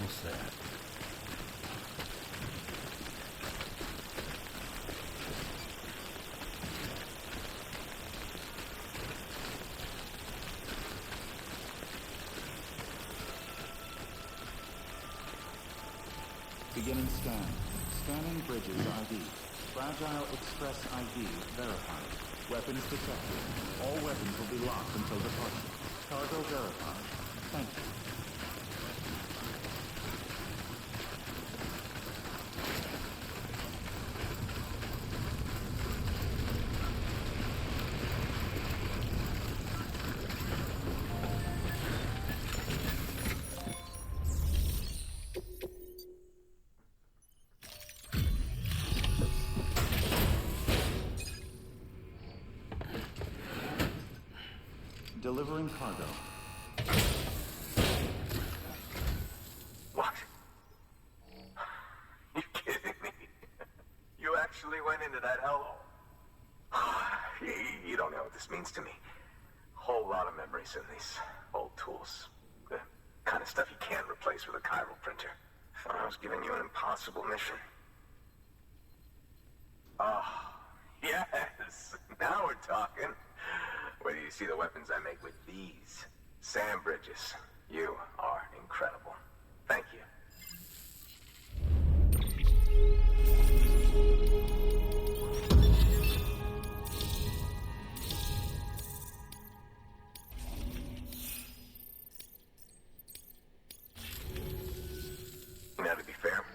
almost there. Beginning scan. Scanning bridges ID. Fragile Express ID verified. Weapons detected. All weapons will be locked until departure. Cargo verified. Thank you. Delivering cargo. What? You kidding me? You actually went into that hellhole? You don't know what this means to me. Whole lot of memories in these old tools. The kind of stuff you can't replace with a chiral printer. I was giving you an impossible mission. Oh, yes. Now we're talking. Wait till you see the weapons I make with these. Sam Bridges, you are incredible. Thank you. Now, to be fair,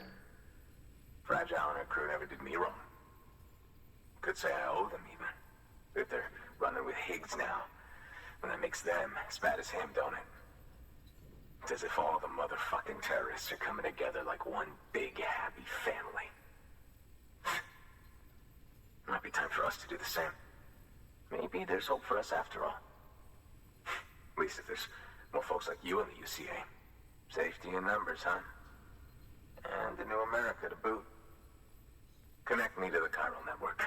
Fragile and her crew never did me wrong. Could say I owe them even. If they're running with Higgs now, and that makes them as bad as him, don't it? It's as if all the motherfucking terrorists are coming together like one big happy family. Might be time for us to do the same. Maybe there's hope for us after all. At least if there's more folks like you in the UCA. Safety in numbers, huh? And a new America to boot. Connect me to the chiral network.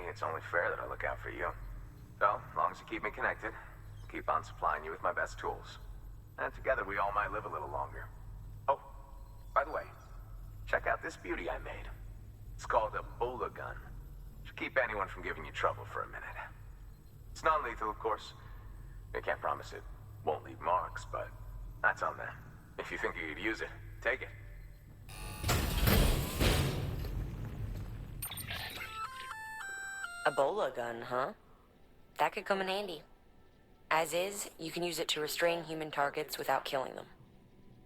It's only fair that I look out for you. So, as long as you keep me connected, I'll keep on supplying you with my best tools. And together we all might live a little longer. Oh, by the way, check out this beauty I made. It's called a Bola gun. Should keep anyone from giving you trouble for a minute. It's non-lethal, of course. I can't promise it won't leave marks, but that's on them. If you think you could use it, take it. A Bola gun, huh? That could come in handy. As is, you can use it to restrain human targets without killing them.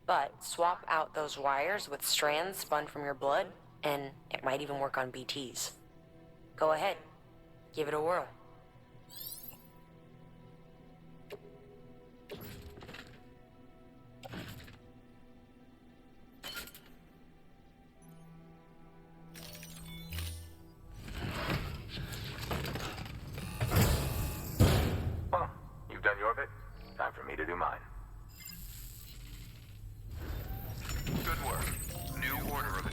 But swap out those wires with strands spun from your blood, and it might even work on BTs. Go ahead. Give it a whirl. Well, you've done your bit. Time for me to do mine. Good work. New order of it.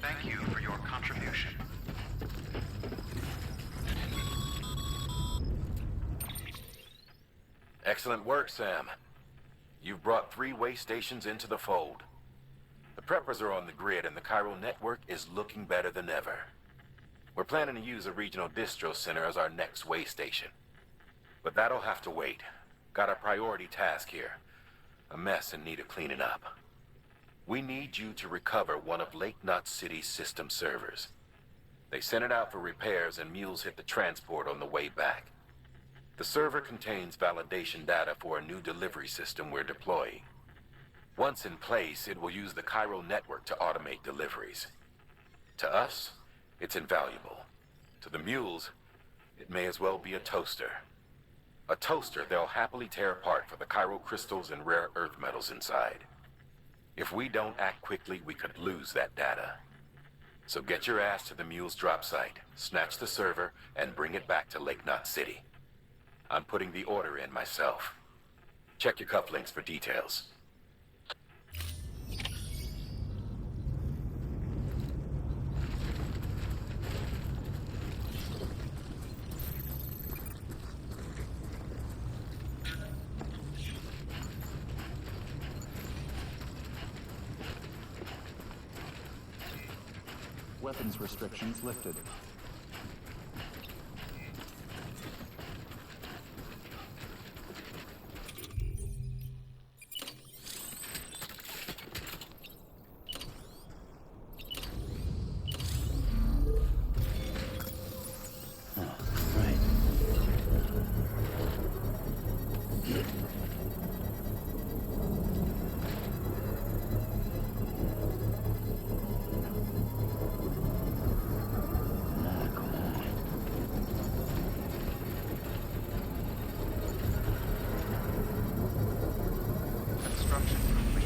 Thank you for your contribution. Excellent work, Sam. You've brought 3 way stations into the fold. The preppers are on the grid and the chiral network is looking better than ever. We're planning to use a regional distro center as our next way station. But that'll have to wait. Got a priority task here. A mess in need of cleaning up. We need you to recover one of Lake Knot City's system servers. They sent it out for repairs and mules hit the transport on the way back. The server contains validation data for a new delivery system we're deploying. Once in place, it will use the chiral network to automate deliveries. To us, it's invaluable. To the mules, it may as well be a toaster. A toaster they'll happily tear apart for the chiral crystals and rare earth metals inside. If we don't act quickly, we could lose that data. So get your ass to the mule's drop site, snatch the server, and bring it back to Lake Knot City. I'm putting the order in myself. Check your cufflinks for details. Weapons restrictions lifted. Construction complete.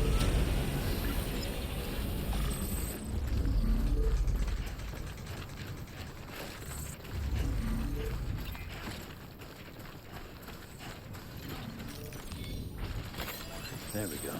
There we go.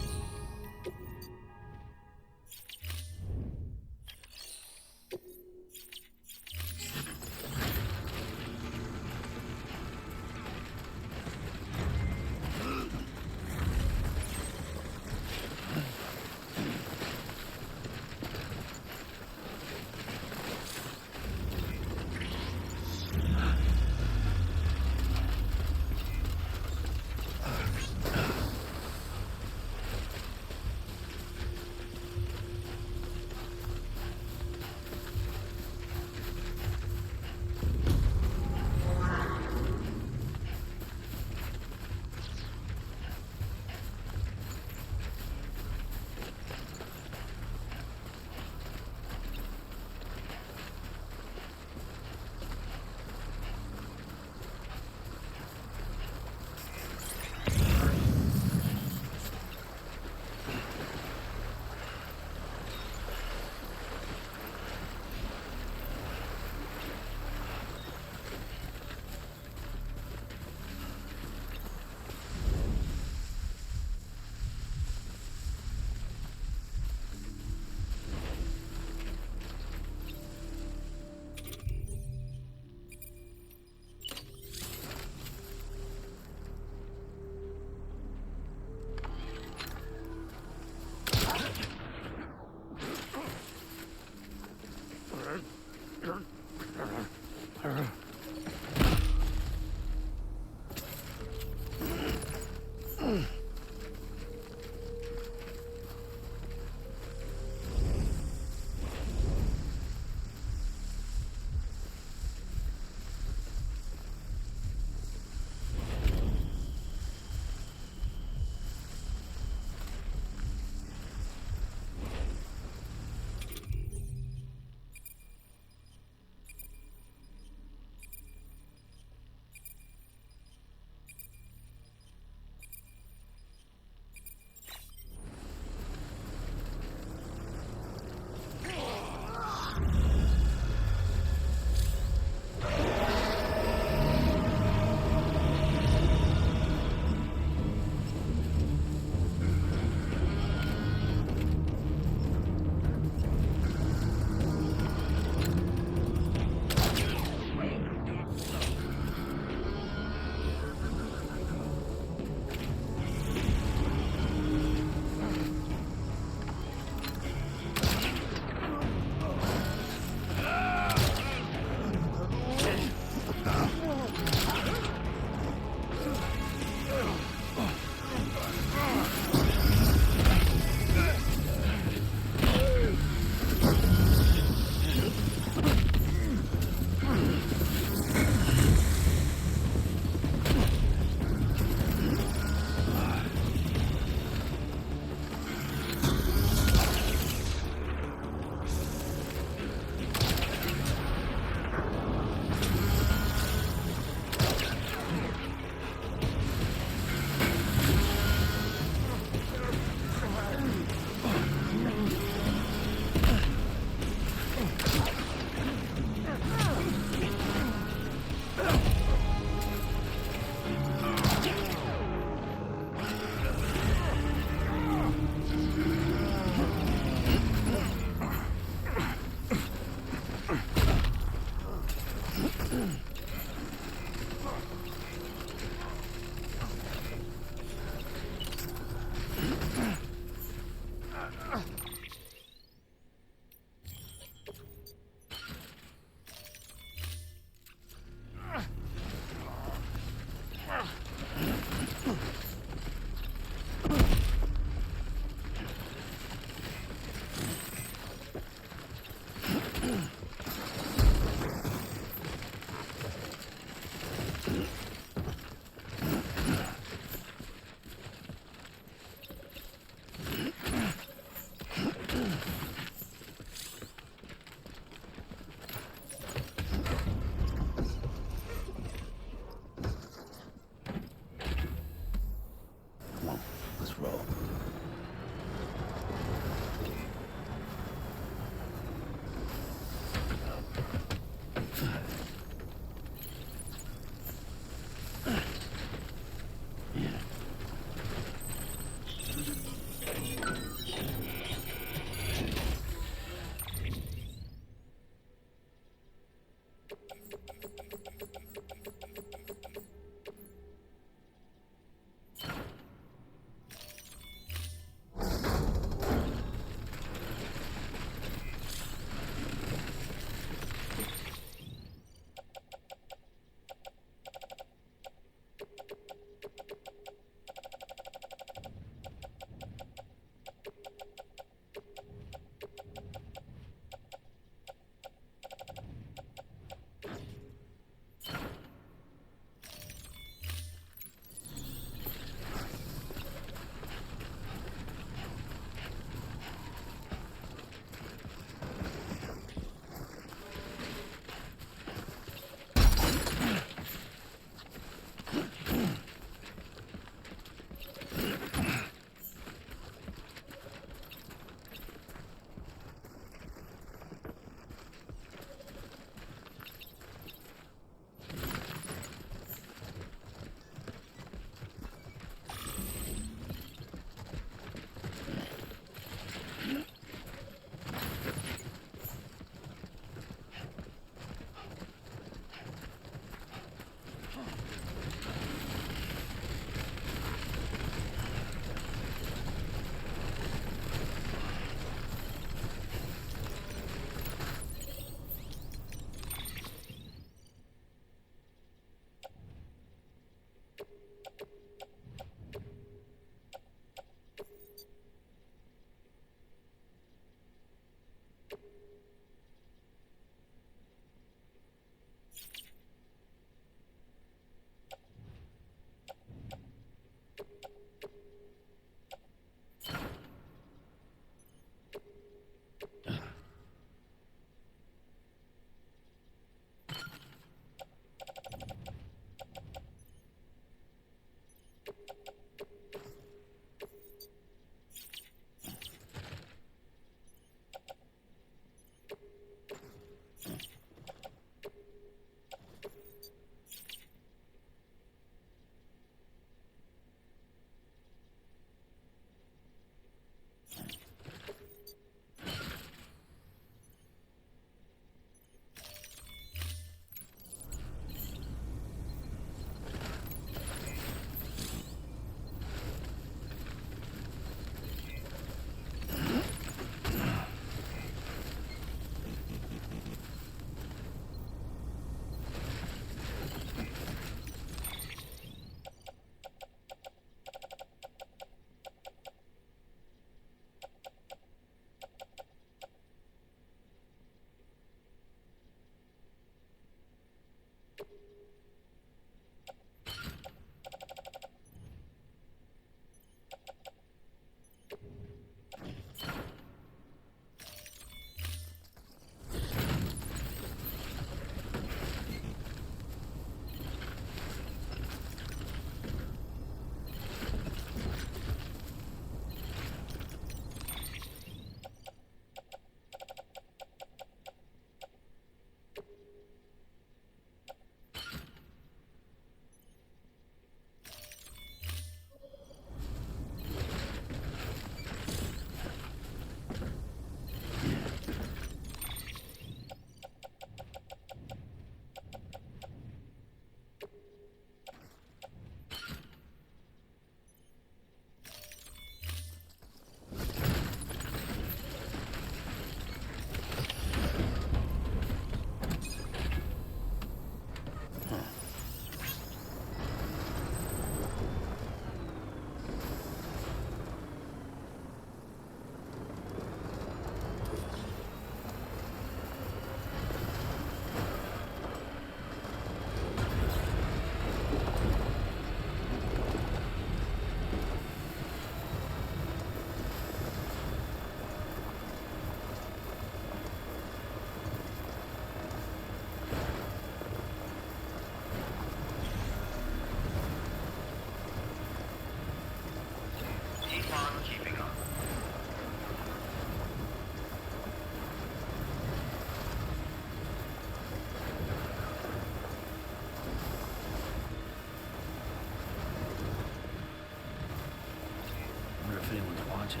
watching.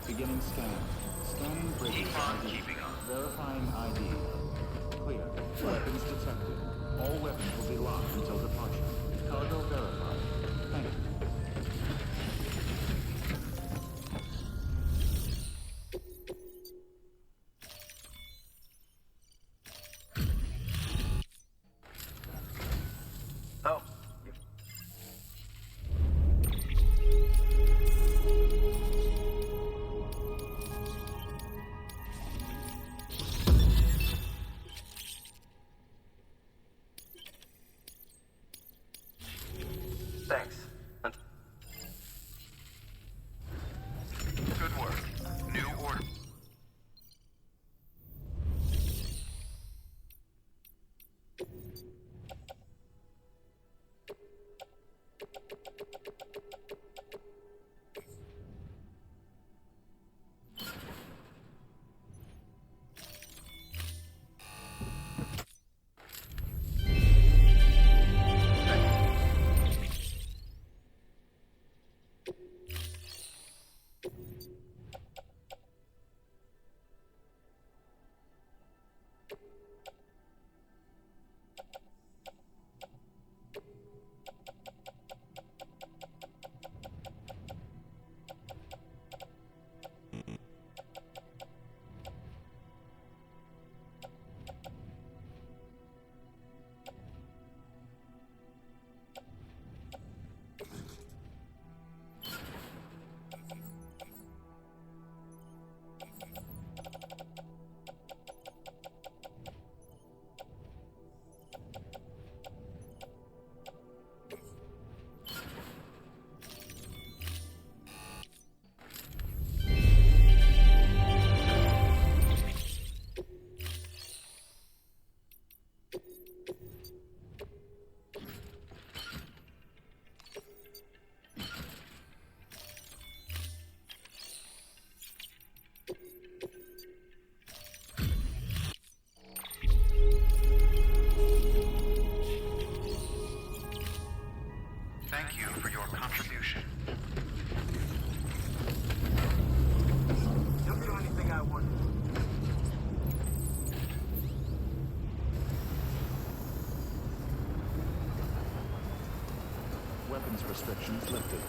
Beginning scan. Scanning bridges ID. Verifying ID. Clear. Weapons detected. All weapons will be locked until departure. Cargo verified. Thank you. Oh. Thanks. Good work. New order. Thank you for your contribution. Don't do anything I want. Weapons restrictions lifted.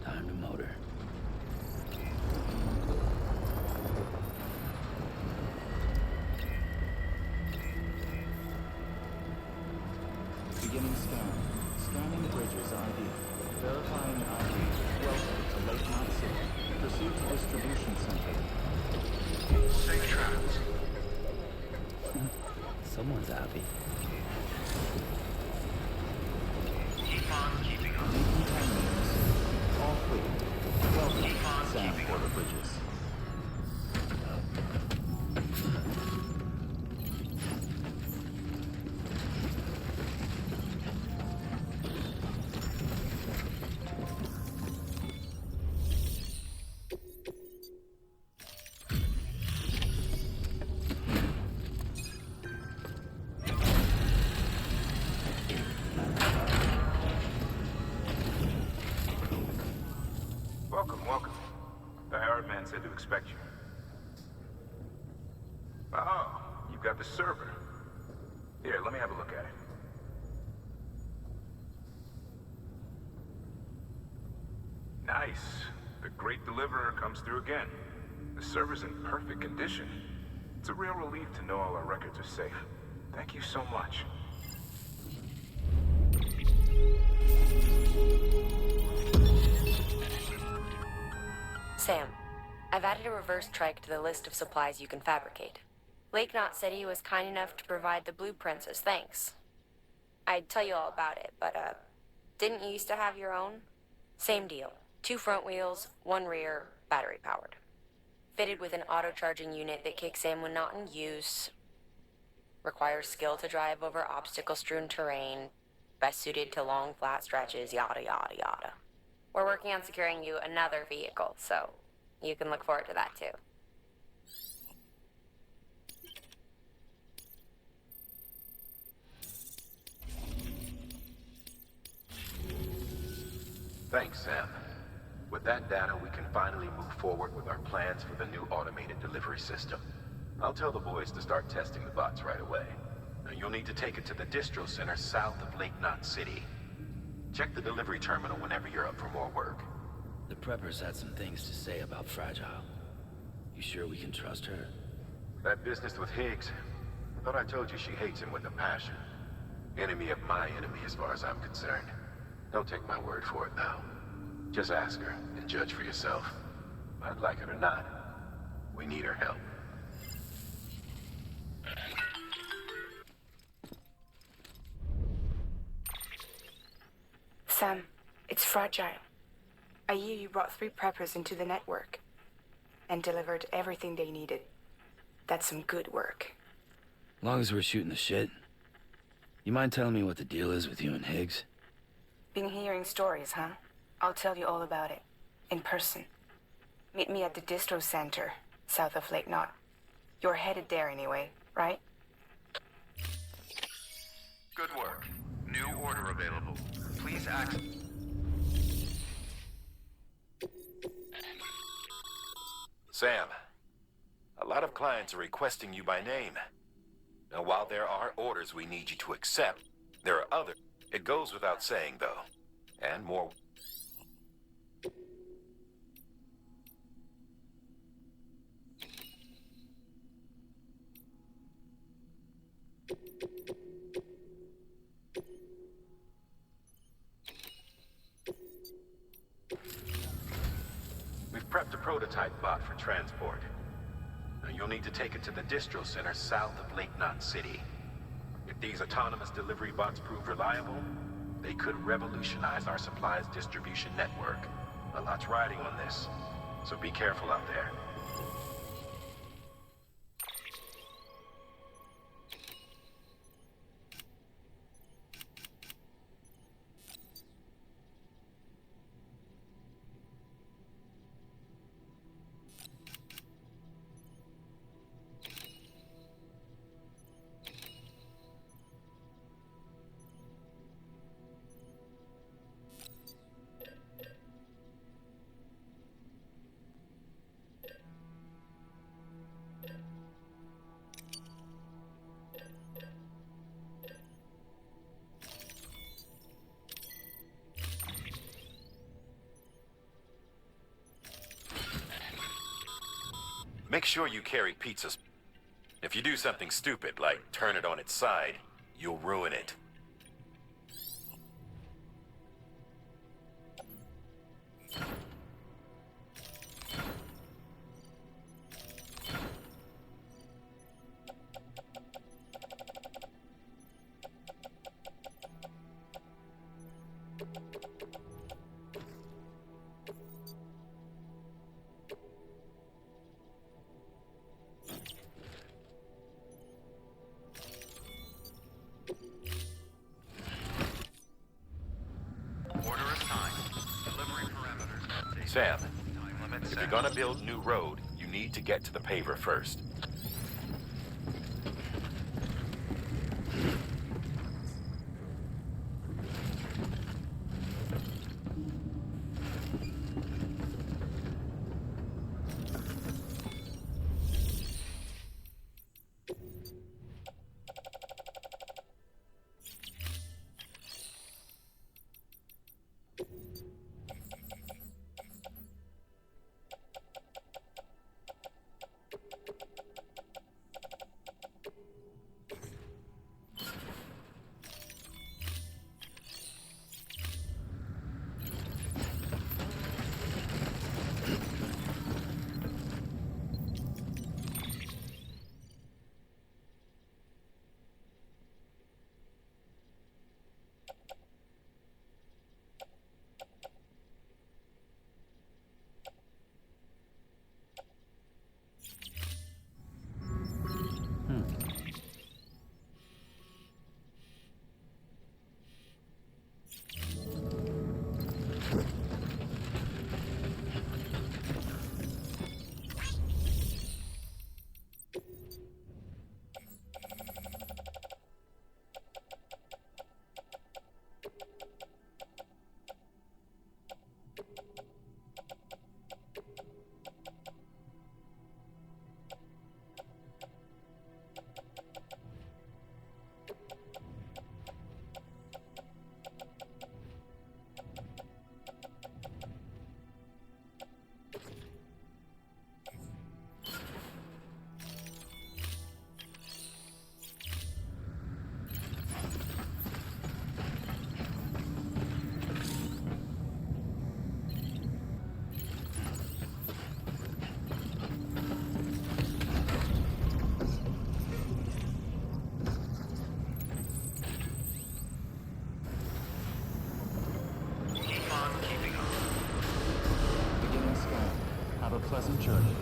Time to motor. Beginning scan. Scanning bridges ID. Verifying ID. Welcome to Lake Mount City. Proceed to distribution center. Safe travels. Someone's happy. Keep on keeping on. Decontaminators. All clear. Welcome to Sand Border Bridges. Welcome, welcome. The hired man said to expect you. Oh, you've got the server. Here, let me have a look at it. Nice. The great deliverer comes through again. The server's in perfect condition. It's a real relief to know all our records are safe. Thank you so much. Sam, I've added a reverse trike to the list of supplies you can fabricate. Lake Knot said he was kind enough to provide the blueprints as thanks. I'd tell you all about it, but, didn't you used to have your own? Same deal. 2 front wheels, 1 rear, battery powered. Fitted with an auto-charging unit that kicks in when not in use. Requires skill to drive over obstacle-strewn terrain. Best suited to long, flat stretches, yada, yada, yada. We're working on securing you another vehicle, so you can look forward to that too. Thanks, Sam. With that data, we can finally move forward with our plans for the new automated delivery system. I'll tell the boys to start testing the bots right away. Now, you'll need to take it to the distro center south of Lake Knot City. Check the delivery terminal whenever you're up for more work. The preppers had some things to say about Fragile. You sure we can trust her? That business with Higgs, I thought I told you she hates him with a passion. Enemy of my enemy as far as I'm concerned. Don't take my word for it, though. Just ask her and judge for yourself. I'd like it or not, we need her help. Sam, it's Fragile. I hear you brought 3 preppers into the network and delivered everything they needed. That's some good work. Long as we're shooting the shit. You mind telling me what the deal is with you and Higgs? Been hearing stories, huh? I'll tell you all about it. In person. Meet me at the distro center, south of Lake Knot. You're headed there anyway, right? Good work. New order available. Please access... Sam, a lot of clients are requesting you by name. Now, while there are orders we need you to accept, there are others. It goes without saying, though. And more... We've prepped a prototype bot for transport. Now, you'll need to take it to the distro center south of Lake Knot City. If these autonomous delivery bots prove reliable, they could revolutionize our supplies distribution network. A lot's riding on this, so be careful out there. Make sure you carry pizzas. If you do something stupid, like turn it on its side, you'll ruin it. Sam, if you're gonna build new road, you need to get to the paver first. pleasant journey.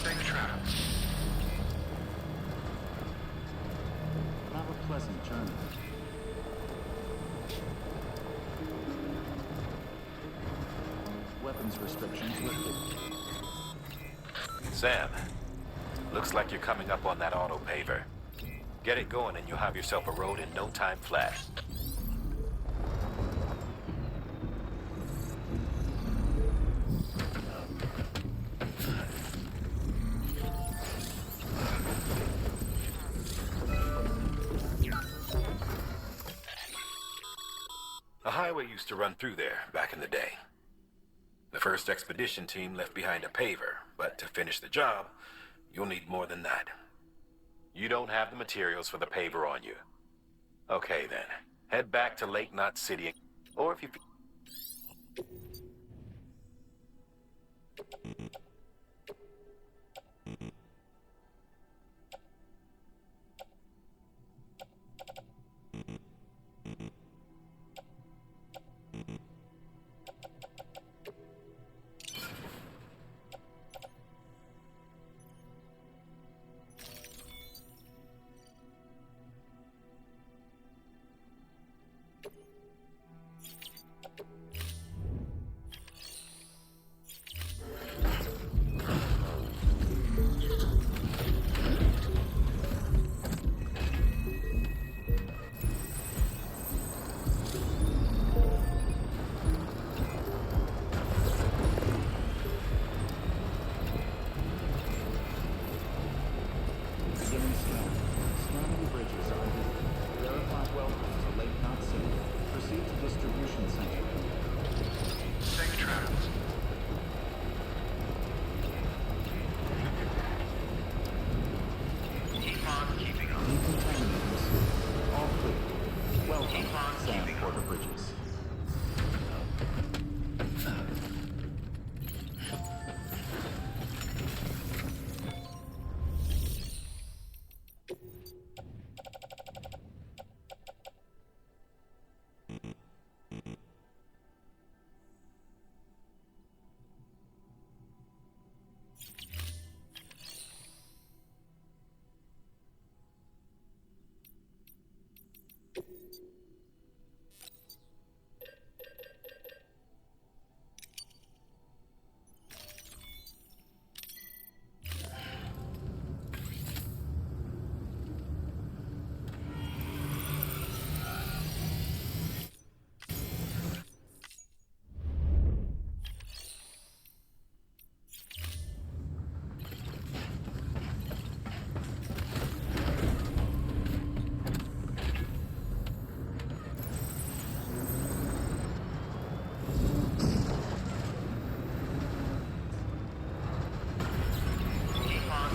Safe travels. Have a pleasant journey. Weapons restrictions lifted. Sam, looks like you're coming up on that auto paver. Get it going and you'll have yourself a road in no time flat. A highway used to run through there back in the day. The first expedition team left behind a paver, but to finish the job, you'll need more than that. You don't have the materials for the paver on you. Okay then, head back to Lake Knot City, or if you... Beginning scan. Scanning bridges ID. Verify welcome to Lake Knot City. Proceed to distribution center. Safe travels. Keep on keeping up. Decontaminating the city. All clear. Welcome, Sam Porter Bridges.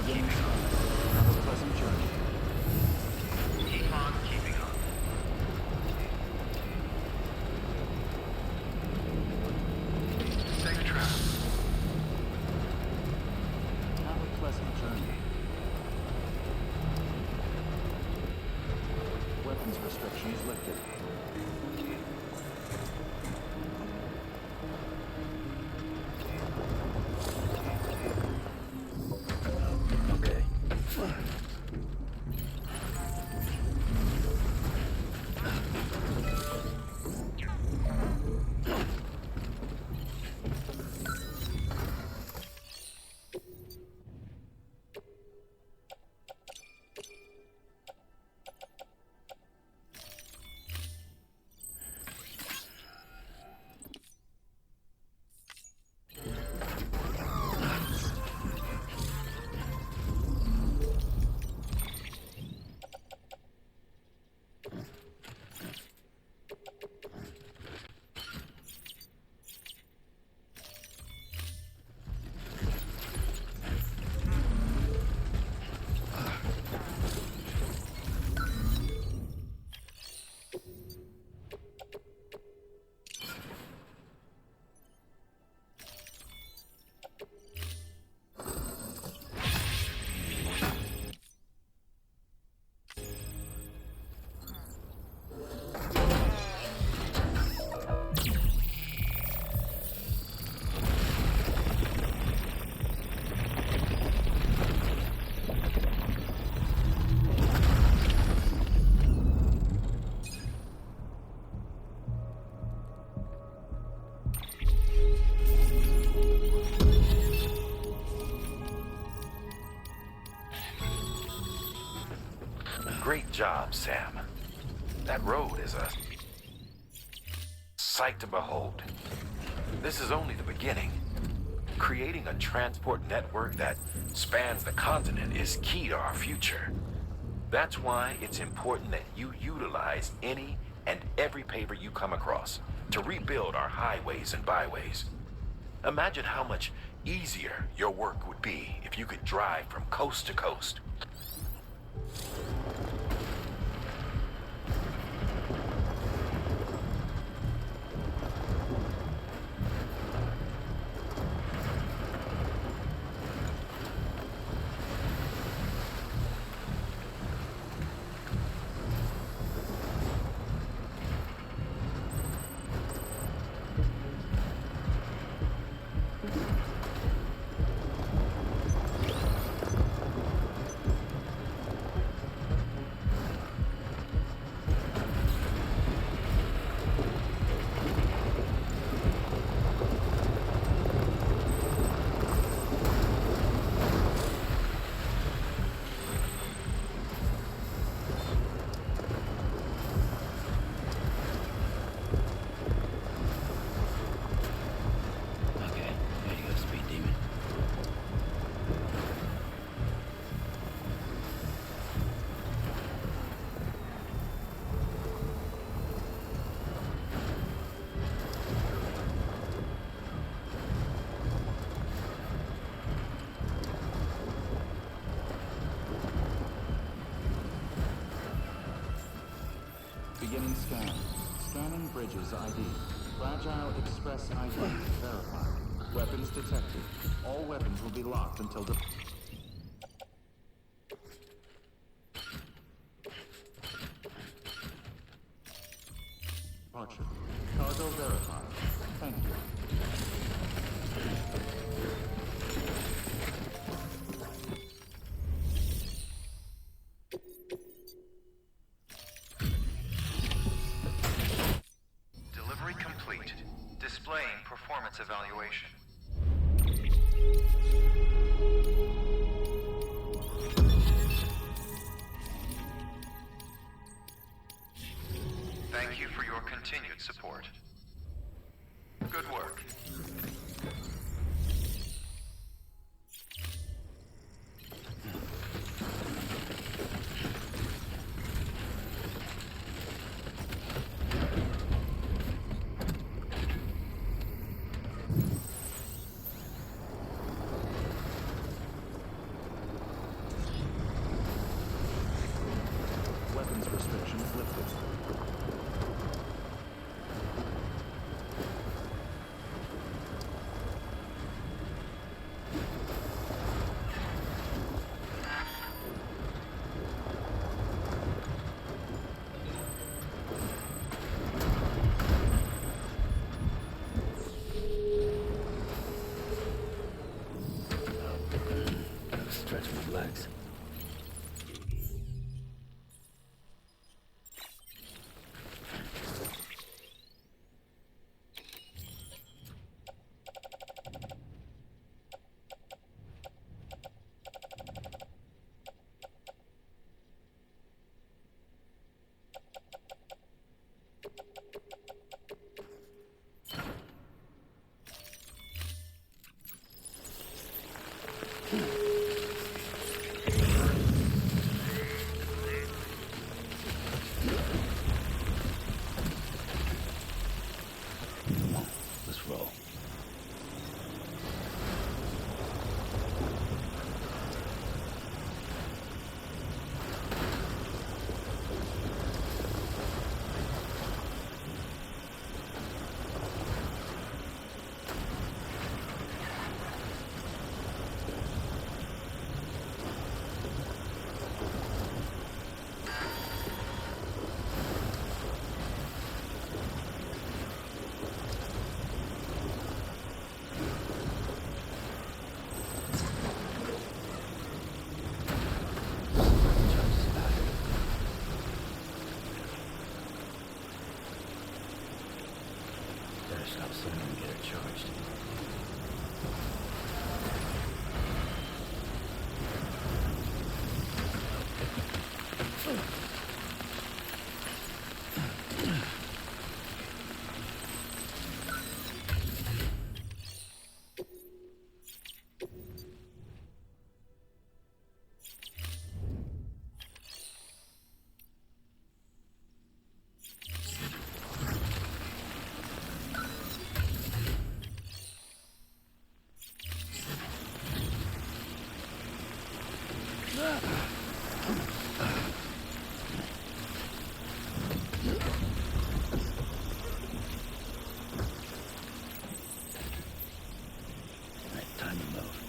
Beginning scan. Have a pleasant journey. Keep on keeping up. Safe travels. Have a pleasant journey. Weapons restrictions lifted. Great job, Sam. That road is a sight to behold. This is only the beginning. Creating a transport network that spans the continent is key to our future. That's why it's important that you utilize any and every paver you come across to rebuild our highways and byways. Imagine how much easier your work would be if you could drive from coast to coast. Beginning scan. Scanning bridges ID. Fragile Express ID verified. Weapons detected. All weapons will be locked until the... Departure. Cargo verified. Thank you. Delivery complete. Displaying performance evaluation. Thank you for your continued support. Good work. Weapons restrictions lifted. Stretch my legs. Let's roll. Alright, time to move.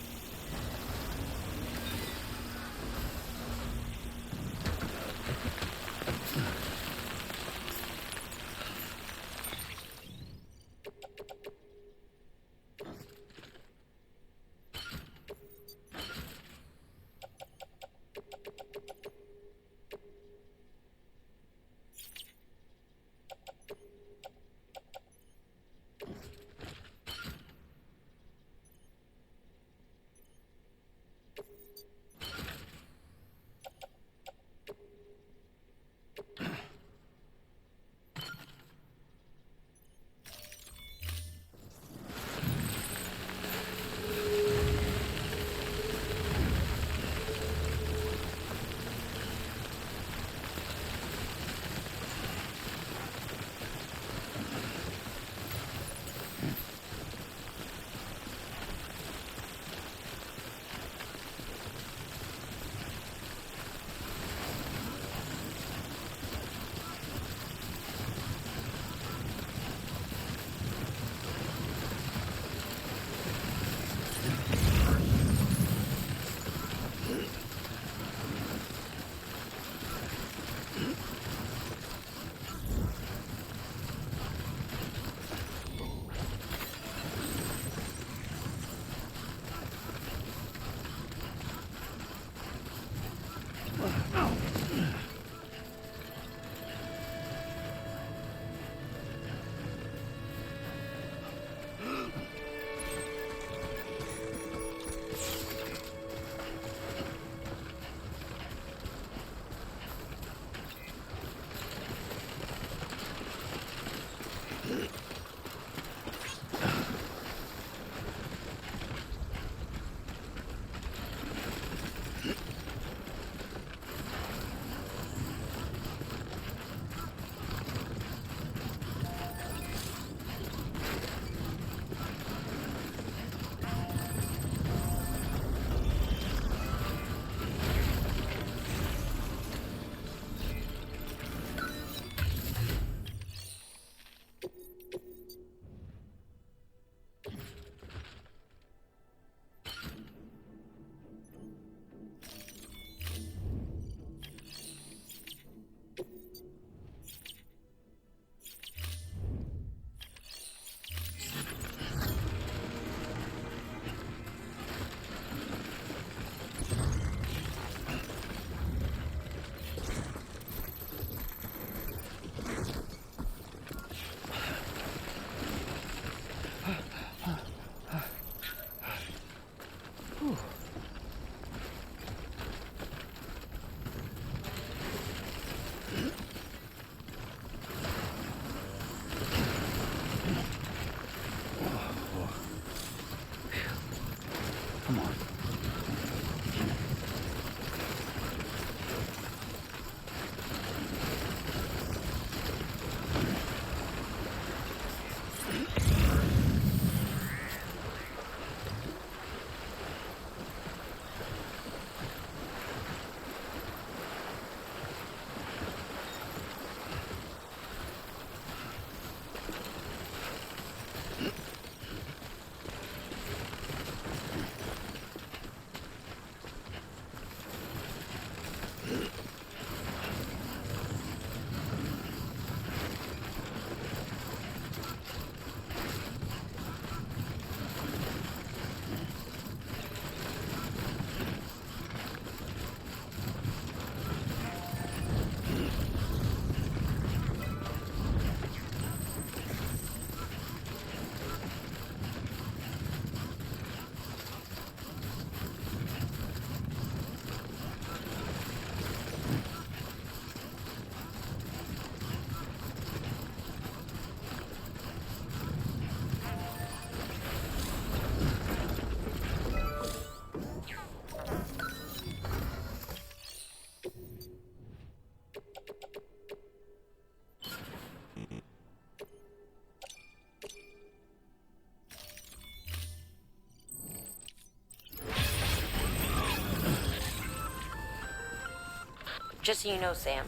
Just so you know, Sam,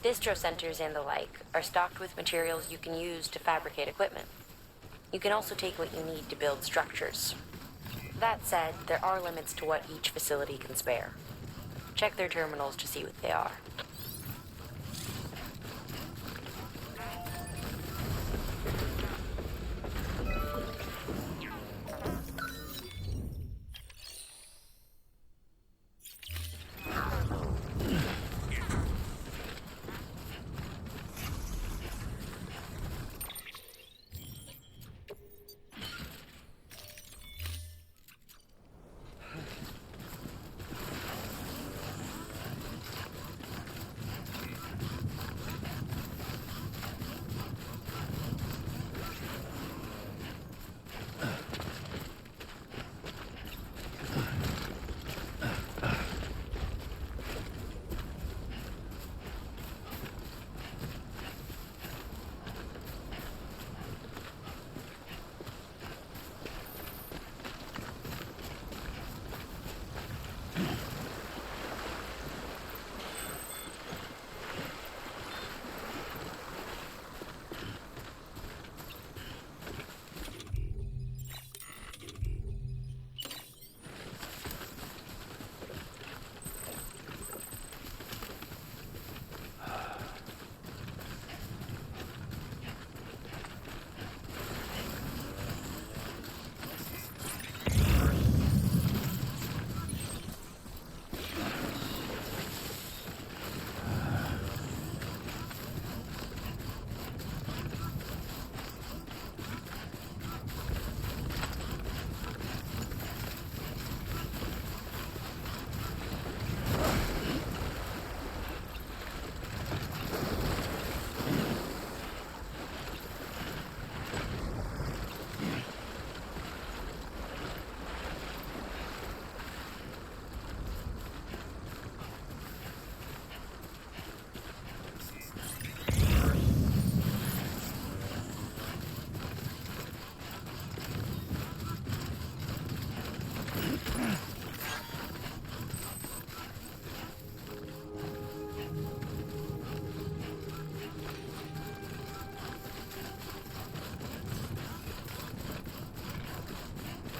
distro centers and the like are stocked with materials you can use to fabricate equipment. You can also take what you need to build structures. That said, there are limits to what each facility can spare. Check their terminals to see what they are.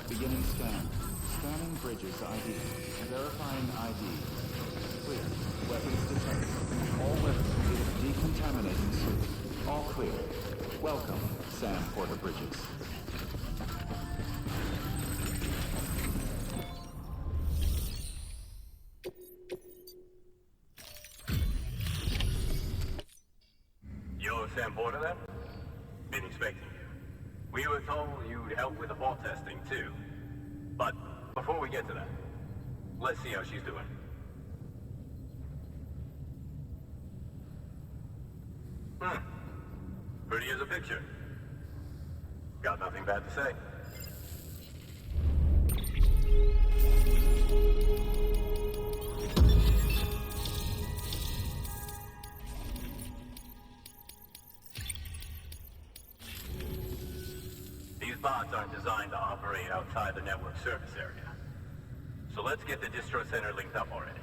Beginning scan. Scanning bridges ID. Verifying ID. Clear. Weapons detected. All weapons will be decontaminating soon. All clear. Welcome, Sam Porter Bridges. You're Sam Porter then? Been expecting you. We were told you'd help with the vault testing too. But before we get to that, let's see how she's doing. Pretty as a picture. Got nothing bad to say. These bots aren't designed to operate outside the network service area. So let's get the distro center linked up already.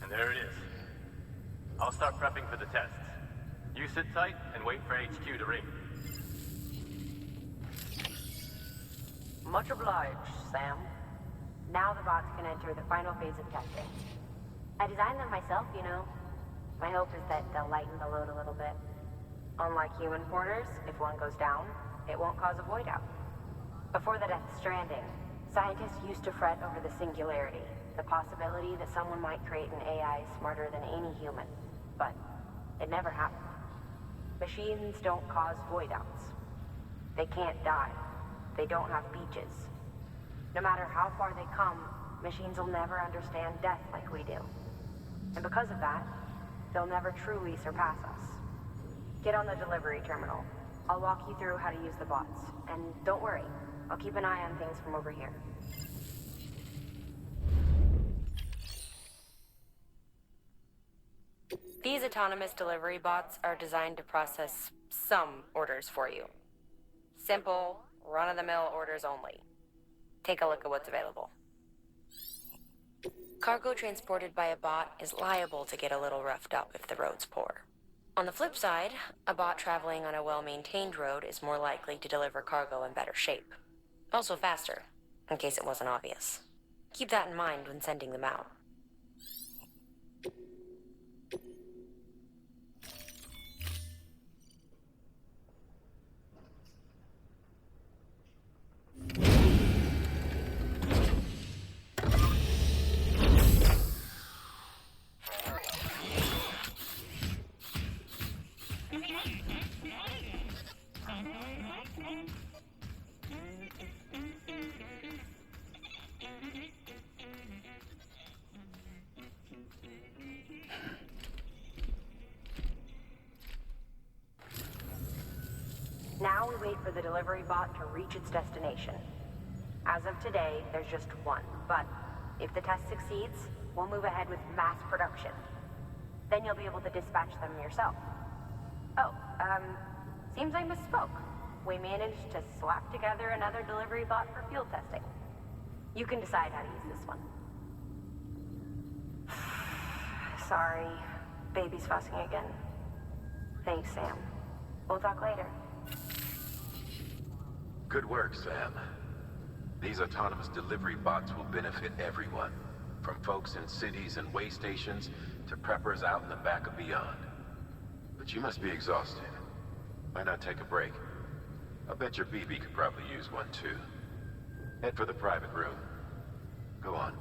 There it is. I'll start prepping for the tests. You sit tight and wait for HQ to ring. Much obliged, Sam. Now the bots can enter the final phase of testing. I designed them myself, you know. My hope is that they'll lighten the load a little bit. Unlike human porters, if one goes down, it won't cause a void out. Before the Death Stranding, scientists used to fret over the singularity, the possibility that someone might create an AI smarter than any human. But it never happened. Machines don't cause void outs. They can't die. They don't have beaches. No matter how far they come, machines will never understand death like we do. And because of that, they'll never truly surpass us. Get on the delivery terminal. I'll walk you through how to use the bots. And don't worry, I'll keep an eye on things from over here. These autonomous delivery bots are designed to process some orders for you. Simple, run-of-the-mill orders only. Take a look at what's available. Cargo transported by a bot is liable to get a little roughed up if the road's poor. On the flip side, a bot traveling on a well-maintained road is more likely to deliver cargo in better shape. Also faster, in case it wasn't obvious. Keep that in mind when sending them out. Now we wait for the delivery bot to reach its destination. As of today, there's just one, but if the test succeeds, we'll move ahead with mass production. Then you'll be able to dispatch them yourself. Oh, seems I misspoke. We managed to slap together another delivery bot for field testing. You can decide how to use this one. Sorry, baby's fussing again. Thanks, Sam. We'll talk later. Good work, Sam. These autonomous delivery bots will benefit everyone, from folks in cities and way stations to preppers out in the back of beyond. But you must be exhausted. Why not take a break? I'll bet your BB could probably use one too. Head for the private room. Go on.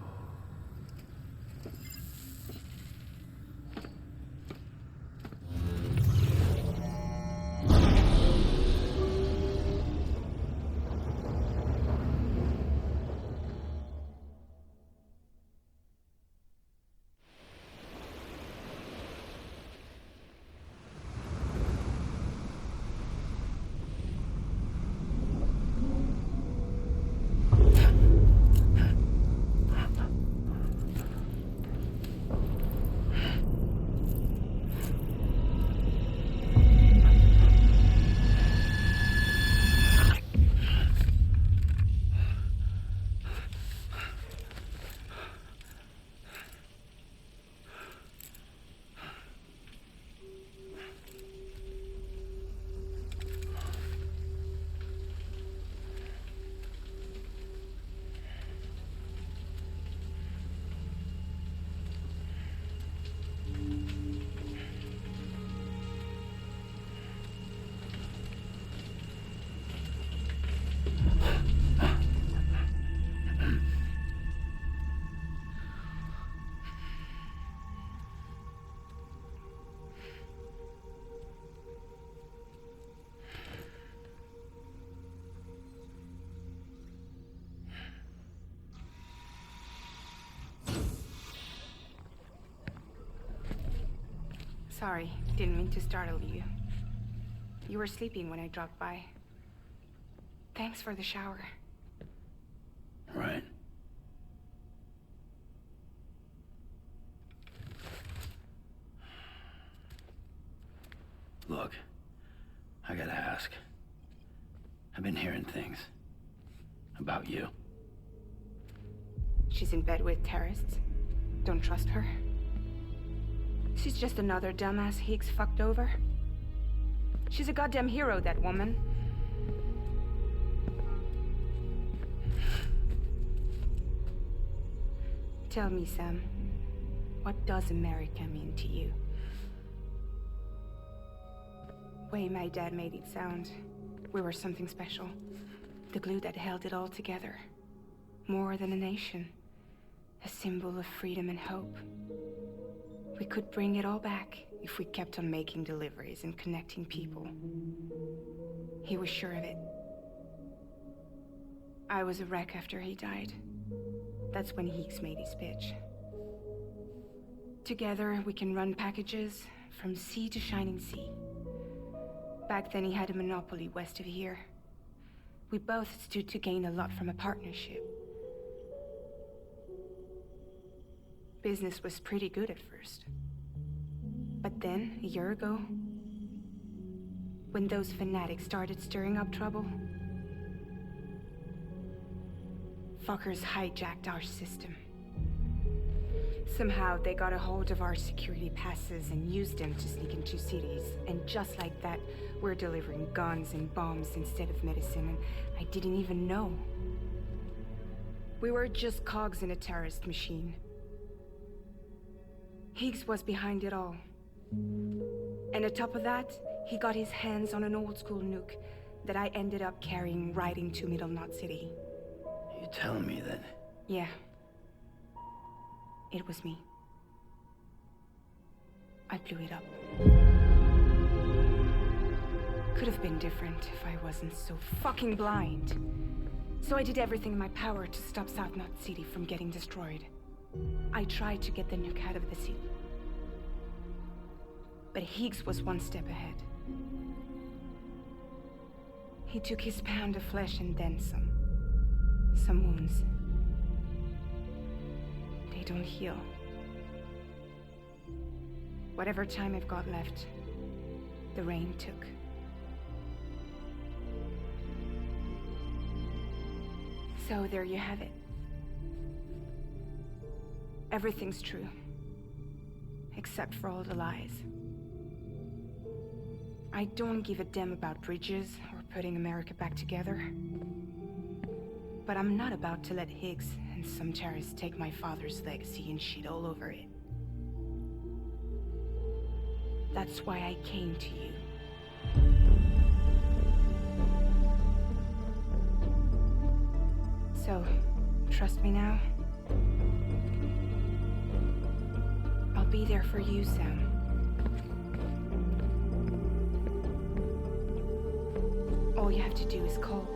Sorry, didn't mean to startle you. You were sleeping when I dropped by. Thanks for the shower. Right. Look, I gotta ask. I've been hearing things about you. She's in bed with terrorists. Don't trust her. She's just another dumbass Higgs fucked over. She's a goddamn hero, that woman. Tell me, Sam, what does America mean to you? Way my dad made it sound. We were something special. The glue that held it all together. More than a nation. A symbol of freedom and hope. We could bring it all back if we kept on making deliveries and connecting people. He was sure of it. I was a wreck after he died. That's when Higgs made his pitch. Together, we can run packages from sea to shining sea. Back then, he had a monopoly west of here. We both stood to gain a lot from a partnership. Business was pretty good at first. But then, a year ago, when those fanatics started stirring up trouble, fuckers hijacked our system. Somehow, they got a hold of our security passes and used them to sneak into cities. And just like that, we're delivering guns and bombs instead of medicine, and I didn't even know. We were just cogs in a terrorist machine. Higgs was behind it all. And on top of that, he got his hands on an old-school nuke that I ended up carrying right into Middle Knot City. You telling me then? Yeah. It was me. I blew it up. Could have been different if I wasn't so fucking blind. So I did everything in my power to stop South Knot City from getting destroyed. I tried to get the nuke out of the city. But Higgs was one step ahead. He took his pound of flesh and then some. Some wounds. They don't heal. Whatever time I've got left, the rain took. So there you have it. Everything's true. Except for all the lies. I don't give a damn about bridges or putting America back together. But I'm not about to let Higgs and some terrorists take my father's legacy and shit all over it. That's why I came to you. So, trust me now? I'll be there for you, Sam. All you have to do is call.